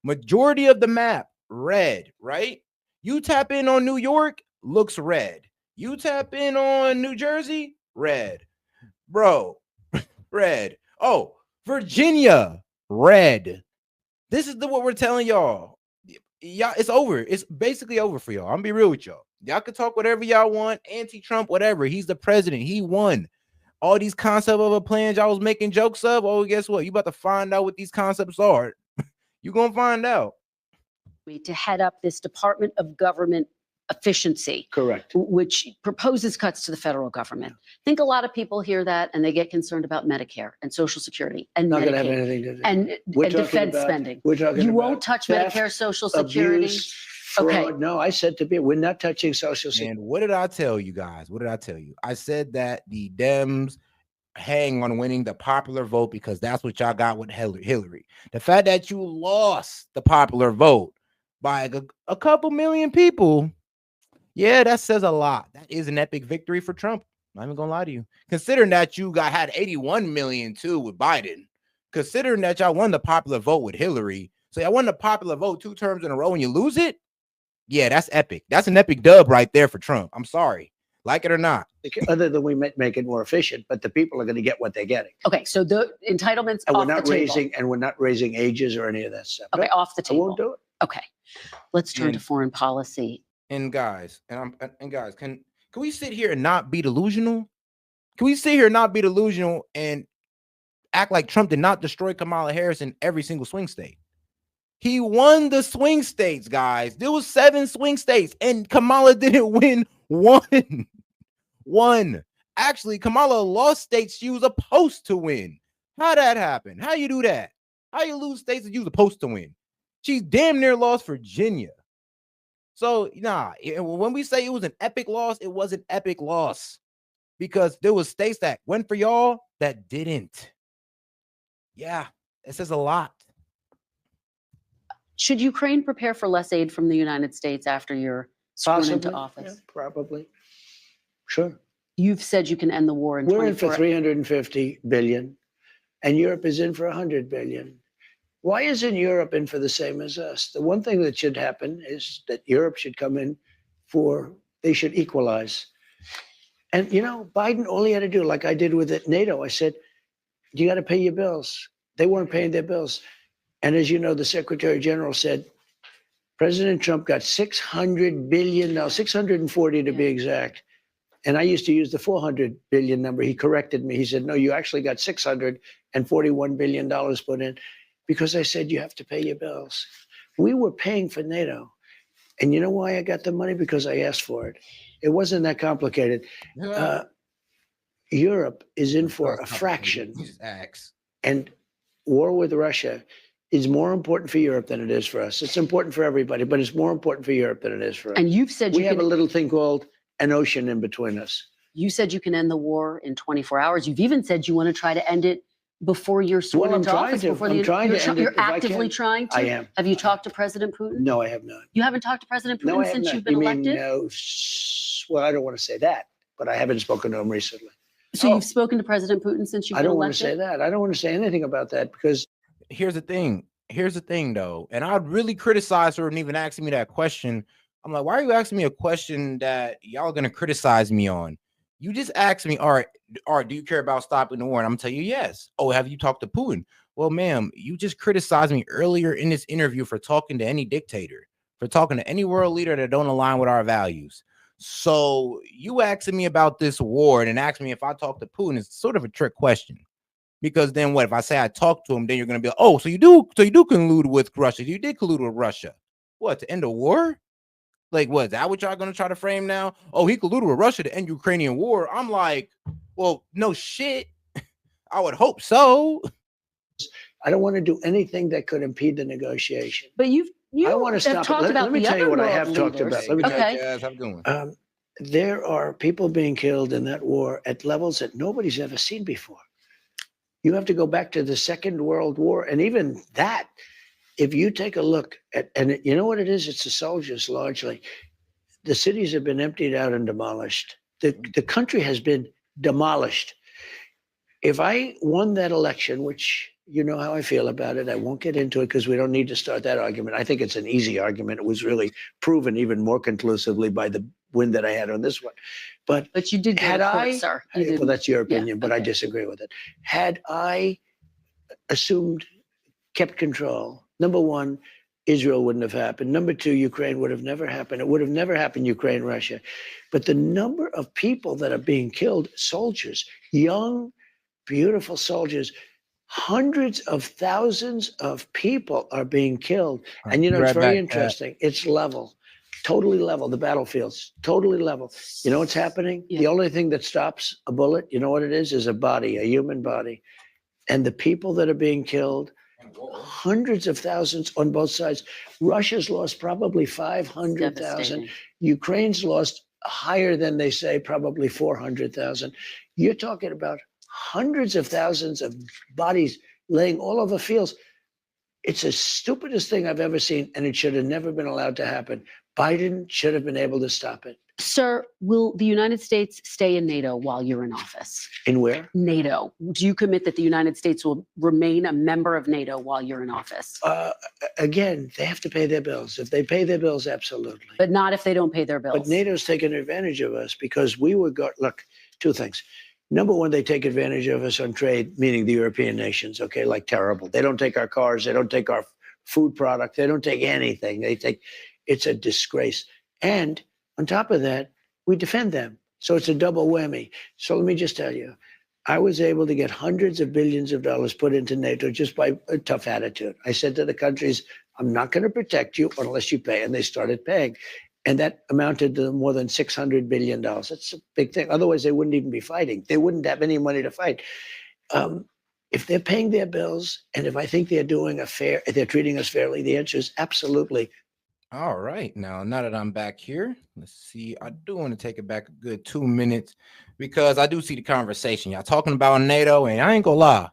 Speaker 3: Majority of the map, red, right? You tap in on New York, looks red. You tap in on New Jersey, red. Bro, red. Oh, Virginia, red. This is what we're telling y'all. Y'all, it's over. It's basically over for y'all. I'm gonna be real with y'all. Y'all can talk whatever y'all want, anti-Trump, whatever. He's the president. He won. All these concepts of a plan y'all was making jokes of. Oh, guess what? You about to find out what these concepts are. You're gonna find out.
Speaker 2: To head up this Department of Government Efficiency,
Speaker 1: Correct.
Speaker 2: which proposes cuts to the federal government. I think a lot of people hear that and they get concerned about Medicare and Social Security and
Speaker 1: Not going to have
Speaker 2: Medicaid
Speaker 1: anything to do.
Speaker 2: and defense spending.
Speaker 1: We're talking
Speaker 2: You
Speaker 1: about
Speaker 2: won't touch
Speaker 1: theft,
Speaker 2: Medicare, Social Security.
Speaker 1: abuse, fraud.
Speaker 2: Okay.
Speaker 1: No, I said to people, we're not touching Social Security.
Speaker 3: And what did I tell you guys? What did I tell you? I said that the Dems hang on winning the popular vote because that's what y'all got with Hillary. The fact that you lost the popular vote by a couple million people, yeah, that says a lot. That is an epic victory for Trump. I'm not even gonna lie to you. Considering that you had 81 million too with Biden, considering that y'all won the popular vote with Hillary, so y'all won the popular vote 2 terms in a row and you lose it. Yeah, that's epic. That's an epic dub right there for Trump. I'm sorry, like it or not.
Speaker 1: Other than we make it more efficient, but the people are going to get what they're getting.
Speaker 2: Okay, so the entitlements
Speaker 1: And
Speaker 2: off the table.
Speaker 1: We're not raising ages or any of that stuff.
Speaker 2: Okay,
Speaker 1: No,
Speaker 2: off the
Speaker 1: I
Speaker 2: table.
Speaker 1: won't do it.
Speaker 2: Okay, let's turn to foreign policy.
Speaker 3: And guys, guys, can we sit here and not be delusional? Can we sit here and not be delusional and act like Trump did not destroy Kamala Harris in every single swing state? He won the swing states, guys. There was 7 swing states, and Kamala didn't win one. One. Actually, Kamala lost states she was supposed to win. How that happen? How you do that? How you lose states that you were supposed to win? She damn near lost Virginia. So, nah, when we say it was an epic loss, it was an epic loss because there was states that went for y'all that didn't. Yeah, it says a lot.
Speaker 2: Should Ukraine prepare for less aid from the United States after you're sworn into office?
Speaker 1: Yeah, probably. Sure.
Speaker 2: You've said you can end the war in
Speaker 1: We're in for
Speaker 2: 24
Speaker 1: 350 billion, and Europe is in for 100 billion. Why isn't Europe in for the same as us? The one thing that should happen is that Europe should come in they should equalize. And, Biden, all he had to do, like I did with it, NATO, I said, you got to pay your bills. They weren't paying their bills. And as you know, the Secretary General said, President Trump got $600 billion, now 640 to be exact. And I used to use the 400 billion number. He corrected me. He said, no, you actually got $641 billion put in, because I said, you have to pay your bills. We were paying for NATO. And you know why I got the money? Because I asked for it. It wasn't that complicated. Europe is in for a fraction.
Speaker 3: You just ask.
Speaker 1: And war with Russia is more important for Europe than it is for us. It's important for everybody, but it's more important for Europe than it is for us.
Speaker 2: And you've said
Speaker 1: we have a little thing called an ocean in between us.
Speaker 2: You said you can end the war in 24 hours. You've even said you want to try to end it before you're sworn into office.
Speaker 1: I'm trying to end it.
Speaker 2: You're actively trying to?
Speaker 1: I am.
Speaker 2: Have you talked to President Putin?
Speaker 1: No, I have not.
Speaker 2: You haven't talked to President Putin
Speaker 1: No, I have
Speaker 2: since
Speaker 1: not.
Speaker 2: you've been elected?
Speaker 1: No. Well, I don't want to say that, but I haven't spoken to him recently.
Speaker 2: So you've spoken to President Putin since you've been elected?
Speaker 1: I don't want to say that. I don't want to say anything about that, because
Speaker 3: here's the thing. Here's the thing, though. And I'd really criticize her and even asking me that question. I'm like, why are you asking me a question that y'all are going to criticize me on? You just asked me, all right, do you care about stopping the war? And I'm going to tell you, yes. Oh, have you talked to Putin? Well, ma'am, you just criticized me earlier in this interview for talking to any dictator, for talking to any world leader that don't align with our values. So you asking me about this war and then asking me if I talk to Putin is sort of a trick question. Because then what if I say I talked to him, then you're going to be like, oh, so you do collude with Russia. You did collude with Russia. What, to end a war? Like, what, is that what y'all going to try to frame now? Oh, he colluded with Russia to end Ukrainian war. I'm like, well, no shit. I would hope so.
Speaker 1: I don't want to do anything that could impede the negotiation.
Speaker 2: But you
Speaker 1: I want to stop. Let me tell you what I have talked about. Let me tell you.
Speaker 3: How's it going?
Speaker 1: There are people being killed in that war at levels that nobody's ever seen before. You have to go back to the Second World War. And even that, if you take a look at, and you know what it is? It's the soldiers largely. The cities have been emptied out and demolished. The country has been demolished. If I won that election, which you know how I feel about it, I won't get into it because we don't need to start that argument. I think it's an easy argument. It was really proven even more conclusively by the win that I had on this one. But
Speaker 2: you did get a court, sir.
Speaker 1: Well, that's your opinion, but I disagree with it. Had I kept control, number one, Israel wouldn't have happened. Number two, Ukraine would have never happened. It would have never happened, Ukraine, Russia. But the number of people that are being killed, soldiers, young, beautiful soldiers, hundreds of thousands of people are being killed. And it's very interesting. It's level. Totally level. The battlefield's totally level. You know what's happening? Yeah. The only thing that stops a bullet, you know what it is a body, a human body. And the people that are being killed, hundreds of thousands on both sides. Russia's lost probably 500,000. Ukraine's lost higher than they say, probably 400,000. You're talking about hundreds of thousands of bodies laying all over fields. It's the stupidest thing I've ever seen, and it should have never been allowed to happen. Biden should have been able to stop it.
Speaker 2: Sir, will the United States stay in NATO while you're in office?
Speaker 1: In where?
Speaker 2: NATO. Do you commit that the United States will remain a member of NATO while you're in office?
Speaker 1: Again, they have to pay their bills. If they pay their bills, absolutely.
Speaker 2: But not if they don't pay their bills.
Speaker 1: But NATO's taken advantage of us because look, two things. Number one, they take advantage of us on trade, meaning the European nations, okay, like terrible. They don't take our cars. They don't take our food product. They don't take anything. It's a disgrace. And on top of that, we defend them. So it's a double whammy. So let me just tell you, I was able to get hundreds of billions of dollars put into NATO just by a tough attitude. I said to the countries, I'm not going to protect you unless you pay. And they started paying. And that amounted to more than $600 billion. That's a big thing. Otherwise, they wouldn't even be fighting. They wouldn't have any money to fight. If they're paying their bills, and if I think they're treating us fairly, the answer is absolutely.
Speaker 3: All right. Now that I'm back here, let's see. I do want to take it back a good 2 minutes because I do see the conversation. Y'all talking about NATO, and I ain't gonna lie.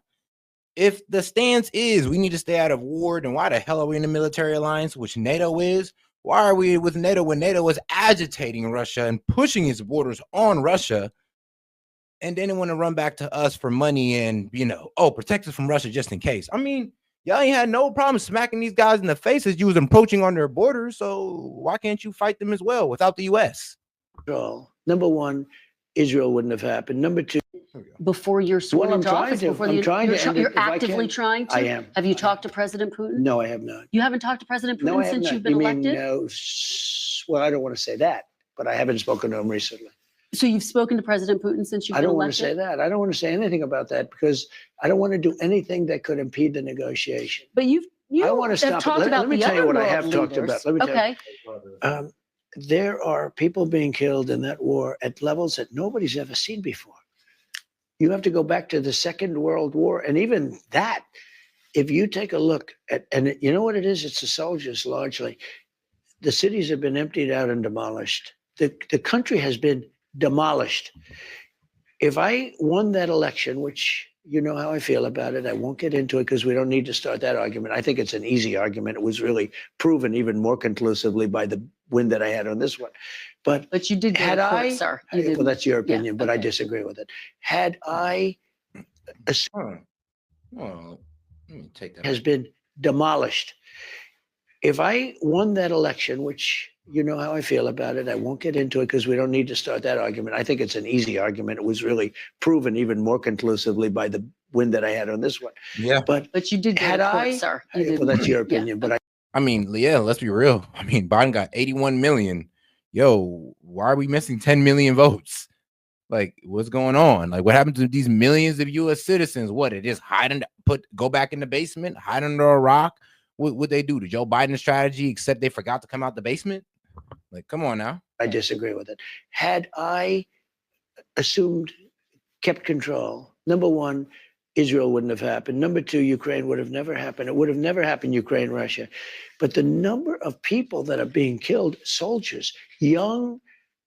Speaker 3: If the stance is we need to stay out of war, then why the hell are we in the military alliance, which NATO is? Why are we with NATO when NATO is agitating Russia and pushing its borders on Russia? And then they want to run back to us for money and, protect us from Russia just in case. I mean, y'all ain't had no problem smacking these guys in the face as you was approaching on their borders. So why can't you fight them as well without the U.S.?
Speaker 1: Number one, Israel wouldn't have happened. Number two,
Speaker 2: Before you're sworn
Speaker 1: Well, I'm
Speaker 2: into
Speaker 1: trying
Speaker 2: office,
Speaker 1: to.
Speaker 2: before
Speaker 1: I'm
Speaker 2: the,
Speaker 1: trying to end it
Speaker 2: you're
Speaker 1: if I
Speaker 2: actively
Speaker 1: can.
Speaker 2: trying to.
Speaker 1: I am.
Speaker 2: Have you
Speaker 1: I
Speaker 2: talked to President Putin?
Speaker 1: No, I have not.
Speaker 2: You haven't talked to President Putin
Speaker 1: No, I have
Speaker 2: since
Speaker 1: not.
Speaker 2: you've been elected?
Speaker 1: Well, I don't want to say that, but I haven't spoken to him recently.
Speaker 2: So you've spoken to President Putin since you've
Speaker 1: I
Speaker 2: been
Speaker 1: don't want
Speaker 2: elected?
Speaker 1: to say that. I don't want to say anything about that because I don't want to do anything that could impede the negotiation.
Speaker 2: But you
Speaker 1: I want to
Speaker 2: have
Speaker 1: stop
Speaker 2: talked
Speaker 1: it.
Speaker 2: about
Speaker 1: Let me
Speaker 2: the
Speaker 1: tell you
Speaker 2: other
Speaker 1: what I
Speaker 2: world
Speaker 1: have talked
Speaker 2: leaders.
Speaker 1: about. Let me tell
Speaker 2: Okay.
Speaker 1: you. There are people being killed in that war at levels that nobody's ever seen before. You have to go back to the Second World War, and even that, if you take a look at, and you know what it is? It's the soldiers largely. The cities have been emptied out and demolished. The country has been demolished. If I won that election, which you know how I feel about it, I won't get into it because we don't need to start that argument. I think it's an easy argument. It was really proven even more conclusively by the win that I had on this one.
Speaker 2: But you did go
Speaker 1: had
Speaker 2: to court,
Speaker 1: I,
Speaker 2: sir.
Speaker 1: well, that's your opinion, but I
Speaker 2: okay.
Speaker 1: disagree with it. Had I
Speaker 3: Well, let me take that.
Speaker 1: has been demolished. If I won that election, which you know how I feel about it, I won't get into it because we don't need to start that argument. I think it's an easy argument. It was really proven even more conclusively by the win that I had on this one.
Speaker 3: Yeah.
Speaker 1: But
Speaker 2: you did go
Speaker 1: had
Speaker 2: to court,
Speaker 1: I,
Speaker 2: sir.
Speaker 1: well, that's your opinion, but
Speaker 3: I mean, yeah, let's be real. I mean, Biden got 81 million. Yo, why are we missing 10 million votes? Like, what's going on? Like, what happened to these millions of U.S. citizens? What, it just go back in the basement, hide under a rock? What they do to Joe Biden's strategy, except they forgot to come out the basement? Like, come on now.
Speaker 1: I disagree with it. Had I kept control, number one, Israel wouldn't have happened. Number two, Ukraine would have never happened. It would have never happened, Ukraine, Russia. But the number of people that are being killed, soldiers, young,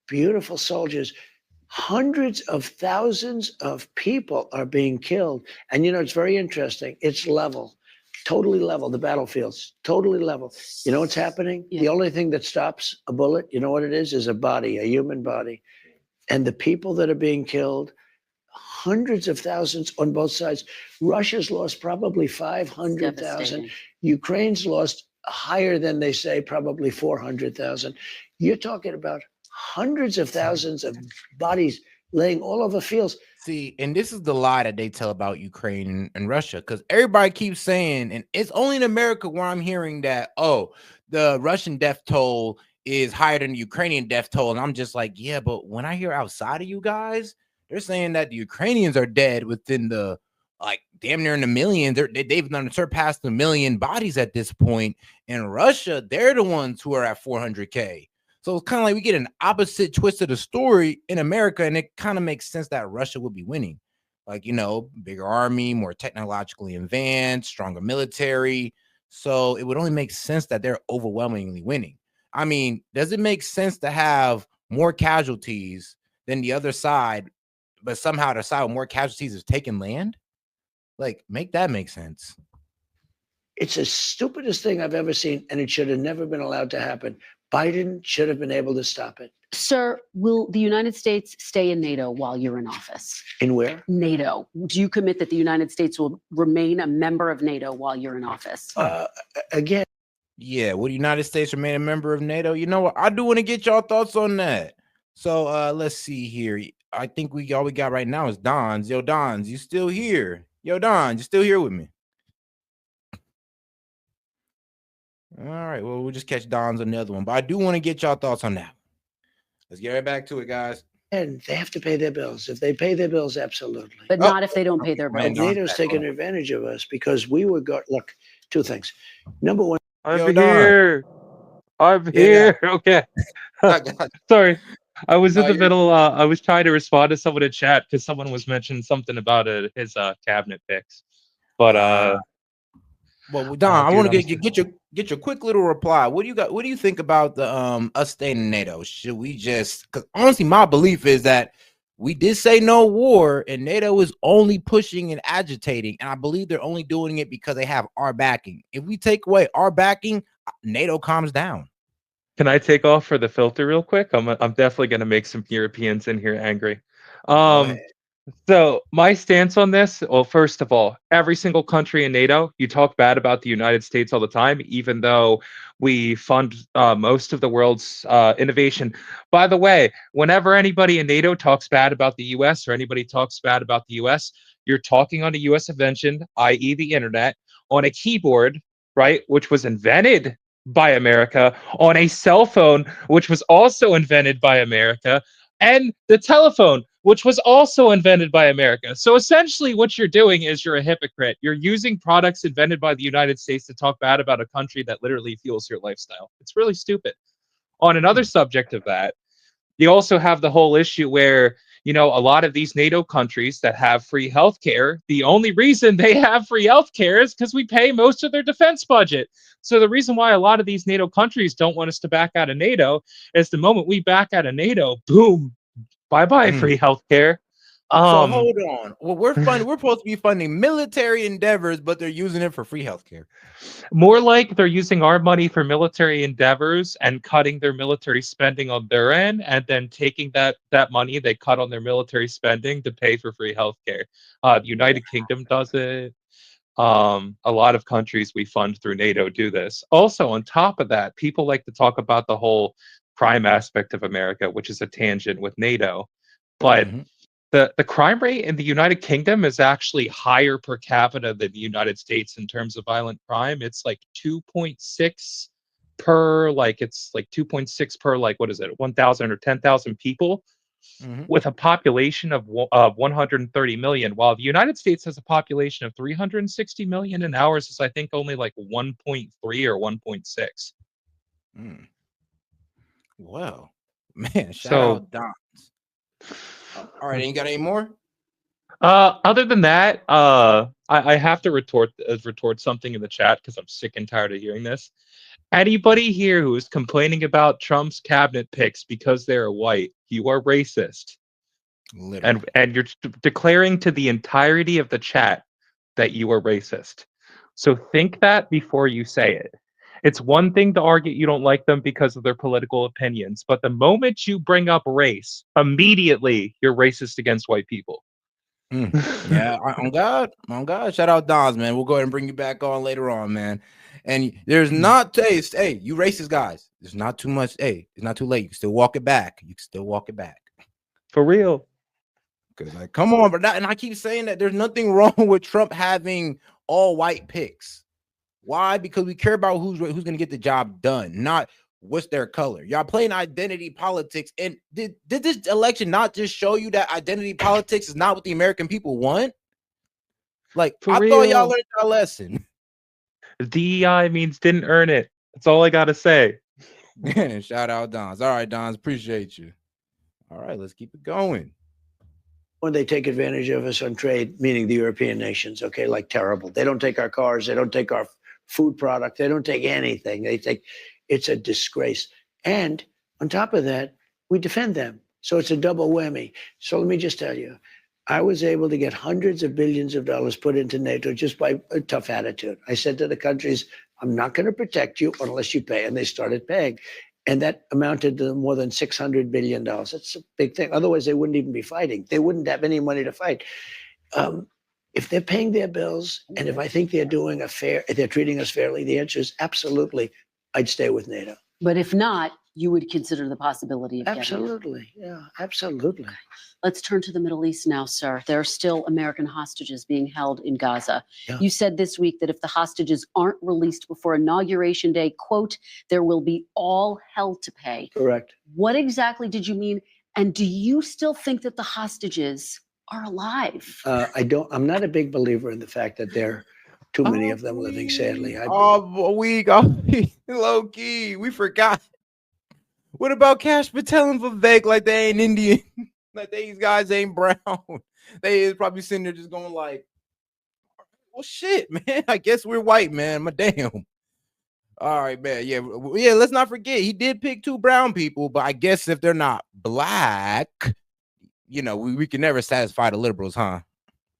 Speaker 1: beautiful soldiers, hundreds of thousands of people are being killed. And you know, it's very interesting. It's level, totally level. The battlefields, totally level. You know what's happening?
Speaker 2: Yeah.
Speaker 1: The only thing that stops a bullet, you know what it is a body, a human body. And the people that are being killed, hundreds of thousands on both sides. Russia's lost probably 500,000. Ukraine's lost higher than they say, probably 400,000. You're talking about hundreds of thousands of bodies laying all over fields.
Speaker 3: See, and this is the lie that they tell about Ukraine and Russia, because everybody keeps saying, and it's only in America where I'm hearing that, oh, the Russian death toll is higher than the Ukrainian death toll. And I'm just like, yeah, but when I hear outside of you guys, they're saying that the Ukrainians are dead within the, like, damn near in the millions. They've surpassed 1 million bodies at this point. In Russia, they're the ones who are at 400K. So it's kind of like we get an opposite twist of the story in America, and it kind of makes sense that Russia would be winning. Like, you know, bigger army, more technologically advanced, stronger military. So it would only make sense that they're overwhelmingly winning. I mean, does it make sense to have more casualties than the other side, but somehow the side with more casualties is taking land? Like, make that make sense.
Speaker 1: It's the stupidest thing I've ever seen, and it should have never been allowed to happen. Biden should have been able to stop it.
Speaker 2: Sir, will the United States stay in NATO while you're in office?
Speaker 1: In where?
Speaker 2: NATO. Do you commit that the United States will remain a member of NATO while you're in office?
Speaker 1: Again.
Speaker 3: Yeah, will the United States remain a member of NATO? You know what? I do want to get y'all thoughts on that. So let's see here. I think all we got right now is Don's. Yo, Don's, you still here? Yo, Don, you still here with me? All right, well, we'll just catch Don's on the other one. But I do want to get y'all thoughts on that. Let's get right back to it, guys.
Speaker 1: And they have to pay their bills. If they pay their bills, absolutely.
Speaker 2: But not if they don't pay their bills.
Speaker 1: But NATO's taking advantage of us because we were look, two things. Number one,
Speaker 4: I'm here. Okay. Sorry. I was in the middle. I was trying to respond to someone in chat because someone was mentioning something about his cabinet picks. But
Speaker 3: well, Don, I want to get your quick little reply. What do you got? What do you think about the us staying in NATO? Should we just? Because honestly, my belief is that we did say no war, and NATO is only pushing and agitating, and I believe they're only doing it because they have our backing. If we take away our backing, NATO calms down.
Speaker 4: Can I take off for the filter real quick? I'm definitely gonna make some Europeans in here angry. So my stance on this, well, first of all, every single country in NATO, you talk bad about the United States all the time, even though we fund most of the world's innovation. By the way, whenever anybody in NATO talks bad about the US or anybody talks bad about the US, you're talking on a US invention, i.e. the internet, on a keyboard, right, which was invented by America, on a cell phone, which was also invented by America, and the telephone, which was also invented by America. So essentially, what you're doing is you're a hypocrite. You're using products invented by the United States to talk bad about a country that literally fuels your lifestyle. It's really stupid. On another subject of that, you also have the whole issue where, you know, a lot of these NATO countries that have free healthcare, the only reason they have free healthcare is because we pay most of their defense budget. So the reason why a lot of these NATO countries don't want us to back out of NATO is the moment we back out of NATO, boom, bye bye free healthcare.
Speaker 3: So hold on. Well, we're supposed to be funding military endeavors, but they're using it for free healthcare.
Speaker 4: More like they're using our money for military endeavors and cutting their military spending on their end, and then taking that money they cut on their military spending to pay for free healthcare. The United Kingdom does it. A lot of countries we fund through NATO do this. Also, on top of that, people like to talk about the whole crime aspect of America, which is a tangent with NATO. But the crime rate in the United Kingdom is actually higher per capita than the United States in terms of violent crime. It's like 2.6 per, like it's like 2.6 per, like what is it, 1,000 or 10,000 people, with a population of 130 million, while the United States has a population of 360 million, and ours is I think only like 1.3 or 1.6.
Speaker 3: Well, man, shout
Speaker 4: So,
Speaker 3: out Dons. All right, ain't got any more?
Speaker 4: Other than that, I have to retort something in the chat because I'm sick and tired of hearing this. Anybody here who is complaining about Trump's cabinet picks because they're white, you are racist.
Speaker 3: Literally.
Speaker 4: And you're declaring to the entirety of the chat that you are racist. So think that before you say it. It's one thing to argue you don't like them because of their political opinions, but the moment you bring up race, immediately you're racist against white people.
Speaker 3: Yeah, on God, shout out Dons, man. We'll go ahead and bring you back on later on, man. And there's not taste. Hey, you racist guys, there's not too much. Hey, it's not too late. You can still walk it back. You can still walk it back.
Speaker 4: For real.
Speaker 3: Because, like, come on, but and I keep saying that there's nothing wrong with Trump having all white picks. Why? Because we care about who's going to get the job done, not what's their color. Y'all playing identity politics. And did this election not just show you that identity politics is not what the American people want? Like,
Speaker 4: For
Speaker 3: I
Speaker 4: real.
Speaker 3: thought y'all learned that lesson.
Speaker 4: DEI means didn't earn it. That's all I got to say.
Speaker 3: Shout out Dons. All right, Dons, appreciate you. All right, let's keep it going.
Speaker 1: When they take advantage of us on trade, meaning the European nations, okay, like terrible. They don't take our cars. They don't take our food product. They don't take anything. They take, it's a disgrace. And on top of that, we defend them. So it's a double whammy. So let me just tell you, I was able to get hundreds of billions of dollars put into NATO just by a tough attitude. I said to the countries, I'm not going to protect you unless you pay. And they started paying. And that amounted to more than $600 billion. That's a big thing. Otherwise, they wouldn't even be fighting. They wouldn't have any money to fight. If they're paying their bills, and if I think they're doing they're treating us fairly, the answer is absolutely, I'd stay with NATO.
Speaker 2: But if not, you would consider the possibility of
Speaker 1: absolutely, yeah, absolutely.
Speaker 2: Let's turn to the Middle East now, sir. There are still American hostages being held in Gaza.
Speaker 1: Yeah.
Speaker 2: You said this week that if the hostages aren't released before Inauguration Day, quote, there will be all hell to pay.
Speaker 1: Correct.
Speaker 2: What exactly did you mean? And do you still think that the hostages are alive?
Speaker 1: I'm not a big believer in the fact that there are too many of them living, sadly.
Speaker 3: Low key, we forgot. What about Cash Patel and Vivek? Like they ain't Indian. Like these guys ain't brown. They is probably sitting there just going like, well, shit, man. I guess we're white, man. Damn. All right, man. Yeah. Let's not forget he did pick 2 brown people, but I guess if they're not black, you know, we can never satisfy the liberals, huh?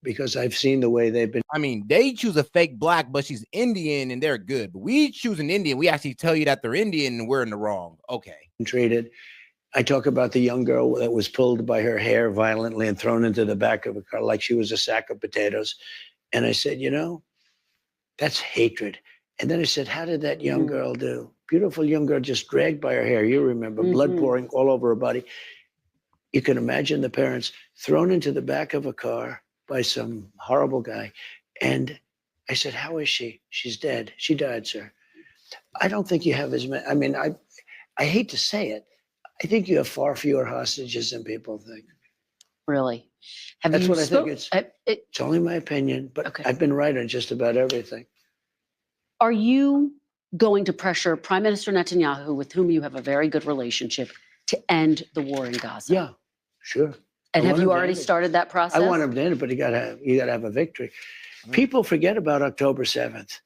Speaker 1: Because I've seen the way they've been.
Speaker 3: I mean, they choose a fake black, but she's Indian and they're good. But we choose an Indian. We actually tell you that they're Indian and we're in the wrong. Okay.
Speaker 1: Treated. I talk about the young girl that was pulled by her hair violently and thrown into the back of a car like she was a sack of potatoes. And I said, that's hatred. And then I said, how did that young girl do? Beautiful young girl just dragged by her hair. You remember, blood pouring all over her body. You can imagine the parents thrown into the back of a car by some horrible guy. And I said, how is she? She's dead. She died, sir. I don't think you have as many. I mean, I hate to say it. I think you have far fewer hostages than people think.
Speaker 2: Really?
Speaker 1: That's what I think. It's only my opinion, but
Speaker 2: Okay.
Speaker 1: I've been right on just about everything.
Speaker 2: Are you going to pressure Prime Minister Netanyahu, with whom you have a very good relationship, to end the war in Gaza?
Speaker 1: Yeah, sure.
Speaker 2: And
Speaker 1: I
Speaker 2: have
Speaker 1: want
Speaker 2: you
Speaker 1: him to
Speaker 2: already
Speaker 1: end it.
Speaker 2: started that process?
Speaker 1: I want him to end it, but you gotta have a victory. People forget about October 7th.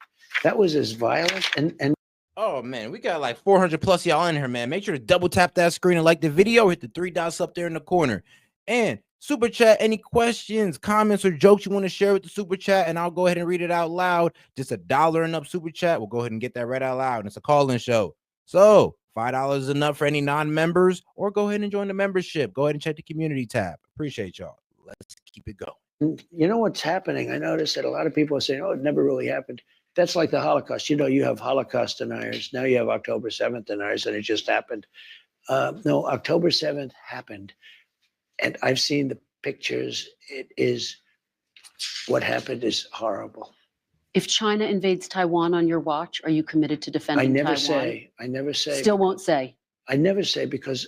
Speaker 1: That was as violent and
Speaker 3: Oh man, we got like 400 plus y'all in here, man. Make sure to double tap that screen and like the video. Hit the 3 dots up there in the corner. And super chat, any questions, comments, or jokes you want to share with the super chat, and I'll go ahead and read it out loud. Just $1 and up super chat. We'll go ahead and get that read out loud. And it's a call-in show. So $5 is enough for any non-members, or go ahead and join the membership. Go ahead and check the community tab. Appreciate y'all. Let's keep it going.
Speaker 1: you know what's happening? I noticed that a lot of people are saying, oh, it never really happened. That's like the Holocaust. You have Holocaust deniers. Now you have October 7th deniers, and it just happened. No, October 7th happened. And I've seen the pictures. What happened is horrible.
Speaker 2: If China invades Taiwan on your watch, are you committed to defending Taiwan?
Speaker 1: I never say.
Speaker 2: Still won't say.
Speaker 1: I never say, because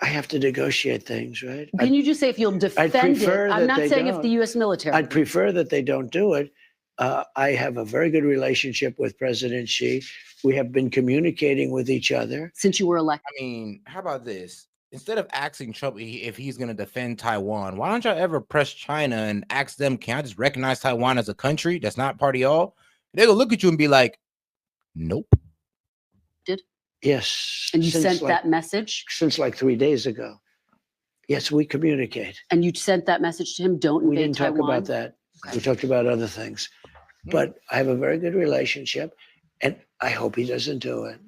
Speaker 1: I have to negotiate things, right?
Speaker 2: Can you just say if you'll defend it? I'm not saying if the U.S. military.
Speaker 1: I'd prefer that they don't do it. I have a very good relationship with President Xi. We have been communicating with each other
Speaker 2: Since you were elected.
Speaker 3: I mean, how about this? Instead of asking Trump if he's going to defend Taiwan, why don't y'all ever press China and ask them, can I just recognize Taiwan as a country that's not part of y'all? They're going to look at you and be like, nope.
Speaker 1: Yes.
Speaker 2: And you sent that message?
Speaker 1: Since like 3 days ago. Yes, we communicate.
Speaker 2: And you sent that message to him, don't
Speaker 1: We
Speaker 2: invade
Speaker 1: didn't talk
Speaker 2: Taiwan?
Speaker 1: about that.
Speaker 2: Okay.
Speaker 1: We talked about other things. But I have a very good relationship, and I hope he doesn't do it.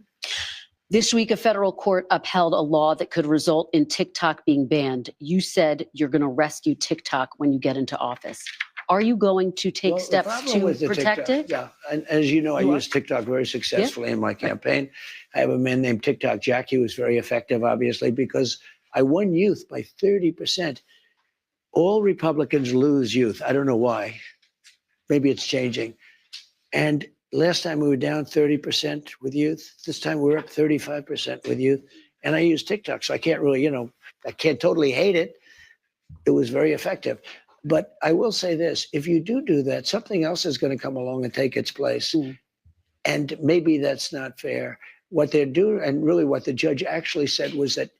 Speaker 2: This week, a federal court upheld a law that could result in TikTok being banned. You said you're going to rescue TikTok when you get into office. Are you going to take steps to protect it?
Speaker 1: Yeah, and as you know, I use TikTok very successfully in my campaign. I have a man named TikTok Jack. He was very effective, obviously, because I won youth by 30%. All Republicans lose youth. I don't know why. Maybe it's changing. And last time we were down 30% with youth. This time we're up 35% with youth. And I use TikTok, so I can't really, I can't totally hate it. It was very effective. But I will say this, if you do that, something else is going to come along and take its place. And maybe that's not fair. What they're doing, and really what the judge actually said, was that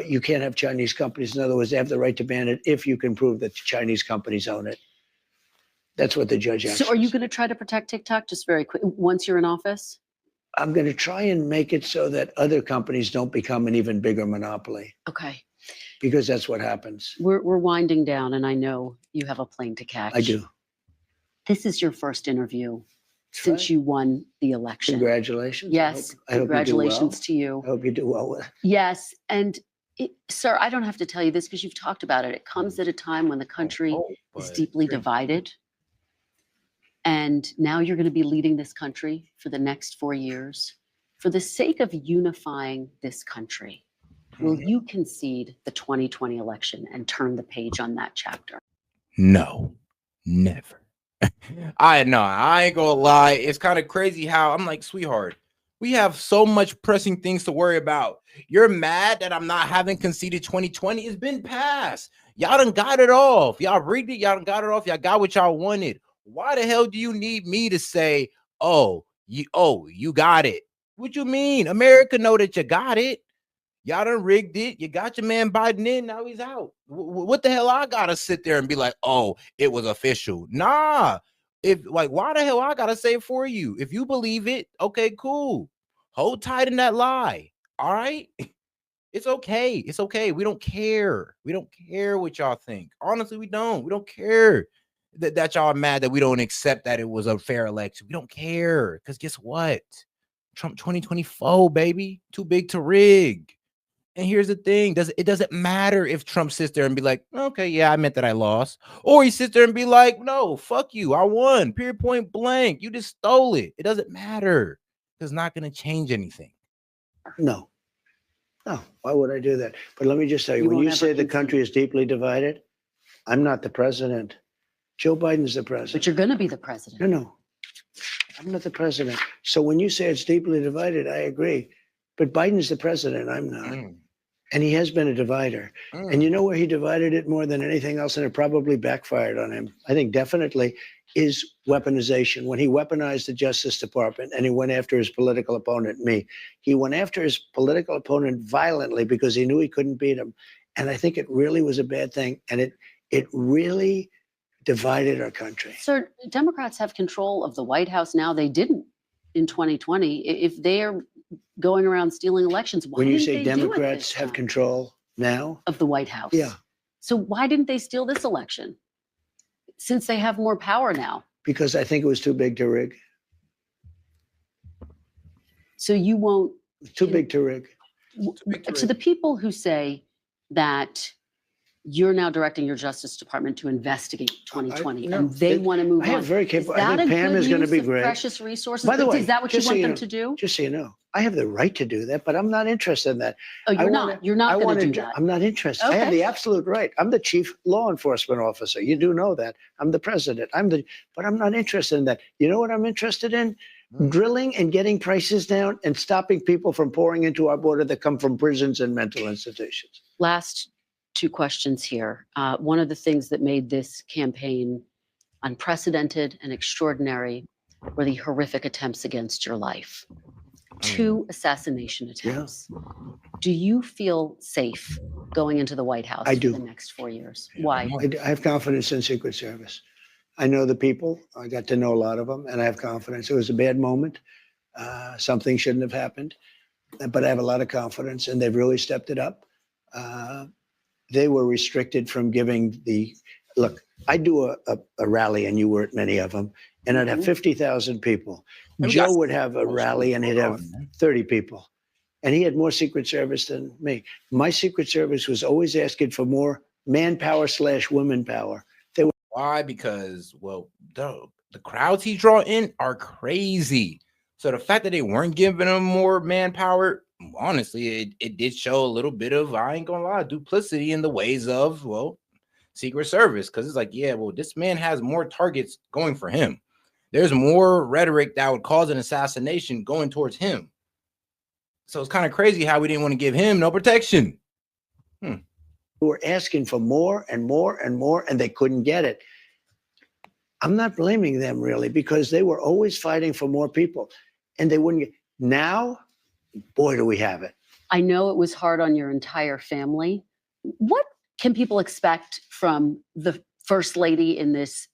Speaker 1: you can't have Chinese companies. In other words, they have the right to ban it if you can prove that the Chinese companies own it. That's what the judge actually
Speaker 2: So are you going to try to protect TikTok just very quick once you're in office?
Speaker 1: I'm going to try and make it so that other companies don't become an even bigger monopoly.
Speaker 2: Okay.
Speaker 1: Because that's what happens.
Speaker 2: We're winding down, and I know you have a plane to catch.
Speaker 1: I do.
Speaker 2: This is your first interview since you won the election.
Speaker 1: Congratulations.
Speaker 2: Yes.
Speaker 1: I hope
Speaker 2: Congratulations to you.
Speaker 1: I hope you do well with it.
Speaker 2: Yes. And sir, I don't have to tell you this because you've talked about it. It comes at a time when the country is deeply divided. And now you're going to be leading this country for the next 4 years. For the sake of unifying this country, will you concede the 2020 election and turn the page on that chapter?
Speaker 3: No, never. I ain't gonna lie. It's kind of crazy how I'm like, sweetheart, we have so much pressing things to worry about. You're mad that I'm not having conceded 2020. It's been passed. Y'all done got it off. Y'all rigged it. Y'all done got it off. Y'all got what y'all wanted. Why the hell do you need me to say, you got it? What you mean? America know that you got it. Y'all done rigged it. You got your man Biden in. Now he's out. What the hell I gotta sit there and be like, oh, it was official? Nah. Why the hell I gotta say it for you? If you believe it, okay, cool. Hold tight in that lie. All right. It's okay. It's okay. We don't care. We don't care what y'all think. Honestly, we don't. We don't care that y'all are mad that we don't accept that it was a fair election. We don't care. Because guess what? Trump 2024, baby. Too big to rig. And here's the thing, it doesn't matter if Trump sits there and be like, okay, yeah, I meant that I lost. Or he sits there and be like, no, fuck you, I won, period, point blank. You just stole it. It doesn't matter. It's not going to change anything.
Speaker 1: No. No, why would I do that? But let me just tell you,
Speaker 2: You
Speaker 1: when
Speaker 2: won't
Speaker 1: you
Speaker 2: ever
Speaker 1: say the
Speaker 2: concede.
Speaker 1: country is deeply divided, I'm not the president. Joe Biden's the president.
Speaker 2: But you're going to be the president.
Speaker 1: No, I'm not the president. So when you say it's deeply divided, I agree. But Biden's the president, I'm not. And he has been a divider. And you know where he divided it more than anything else, and it probably backfired on him, I think definitely, is weaponization. When he weaponized the Justice Department and he went after his political opponent, me, he went after his political opponent violently because he knew he couldn't beat him. And I think it really was a bad thing. And it really divided our country.
Speaker 2: Sir, Democrats have control of the White House now. They didn't in 2020. If they are going around stealing elections, why
Speaker 1: When you
Speaker 2: didn't
Speaker 1: say
Speaker 2: they do it
Speaker 1: Democrats
Speaker 2: this
Speaker 1: have
Speaker 2: time?
Speaker 1: control now,
Speaker 2: Of the White House.
Speaker 1: Yeah.
Speaker 2: So why didn't they steal this election? Since they have more power now.
Speaker 1: because I think it was too big to rig.
Speaker 2: So you won't,
Speaker 1: Too big to rig.
Speaker 2: to the people who say that you're now directing your Justice Department to investigate 2020
Speaker 1: no,
Speaker 2: and they
Speaker 1: it-
Speaker 2: want to move
Speaker 1: I have
Speaker 2: on.
Speaker 1: very
Speaker 2: Is
Speaker 1: capable.
Speaker 2: that
Speaker 1: I think
Speaker 2: a
Speaker 1: Pam
Speaker 2: good
Speaker 1: is going to
Speaker 2: use
Speaker 1: be
Speaker 2: of
Speaker 1: great.
Speaker 2: precious resources?
Speaker 1: By the way,
Speaker 2: Is that what you
Speaker 1: just so
Speaker 2: want
Speaker 1: you
Speaker 2: them
Speaker 1: know-
Speaker 2: to do?
Speaker 1: Just so you know, I have the right to do that, but I'm not interested in that.
Speaker 2: Oh, you're
Speaker 1: I
Speaker 2: not.
Speaker 1: wanna-
Speaker 2: You're not
Speaker 1: I
Speaker 2: going
Speaker 1: wanna
Speaker 2: to do
Speaker 1: do-
Speaker 2: that.
Speaker 1: I'm not interested. I have
Speaker 2: Okay.
Speaker 1: the absolute right. I'm the chief law enforcement officer. You do know that. I'm the president. But I'm not interested in that. You know what I'm interested in? Drilling and getting prices down and stopping people from pouring into our border that come from prisons and mental institutions.
Speaker 2: Last two questions here. One of the things that made this campaign unprecedented and extraordinary were the horrific attempts against your life. Two assassination attempts. Do you feel safe going into the White House
Speaker 1: I
Speaker 2: for
Speaker 1: do.
Speaker 2: the next 4 years? Why?
Speaker 1: I have confidence in Secret Service. I know the people. I got to know a lot of them, and I have confidence. It was a bad moment. Something shouldn't have happened, but I have a lot of confidence, and they've really stepped it up. They were restricted from giving look. I do a rally, and you were at many of them, and I'd have 50,000 people.
Speaker 3: And we
Speaker 1: Joe
Speaker 3: got
Speaker 1: would have a rally, and he'd have 30 people. And he had more Secret Service than me. My Secret Service was always asking for more manpower / women power.
Speaker 3: Why? Because, well, the crowds he draw in are crazy. So the fact that they weren't giving him more manpower, honestly, it did show a little bit of, I ain't gonna lie, duplicity in the ways of, well, Secret Service. Because it's like, yeah, well, this man has more targets going for him. There's more rhetoric that would cause an assassination going towards him. So it's kind of crazy how we didn't want to give him no protection.
Speaker 1: Were asking for more and more and more, and they couldn't get it. I'm not blaming them really, because they were always fighting for more people, and they wouldn't get. Now, boy, do we have it.
Speaker 2: I know it was hard on your entire family. What can people expect from the First Lady in this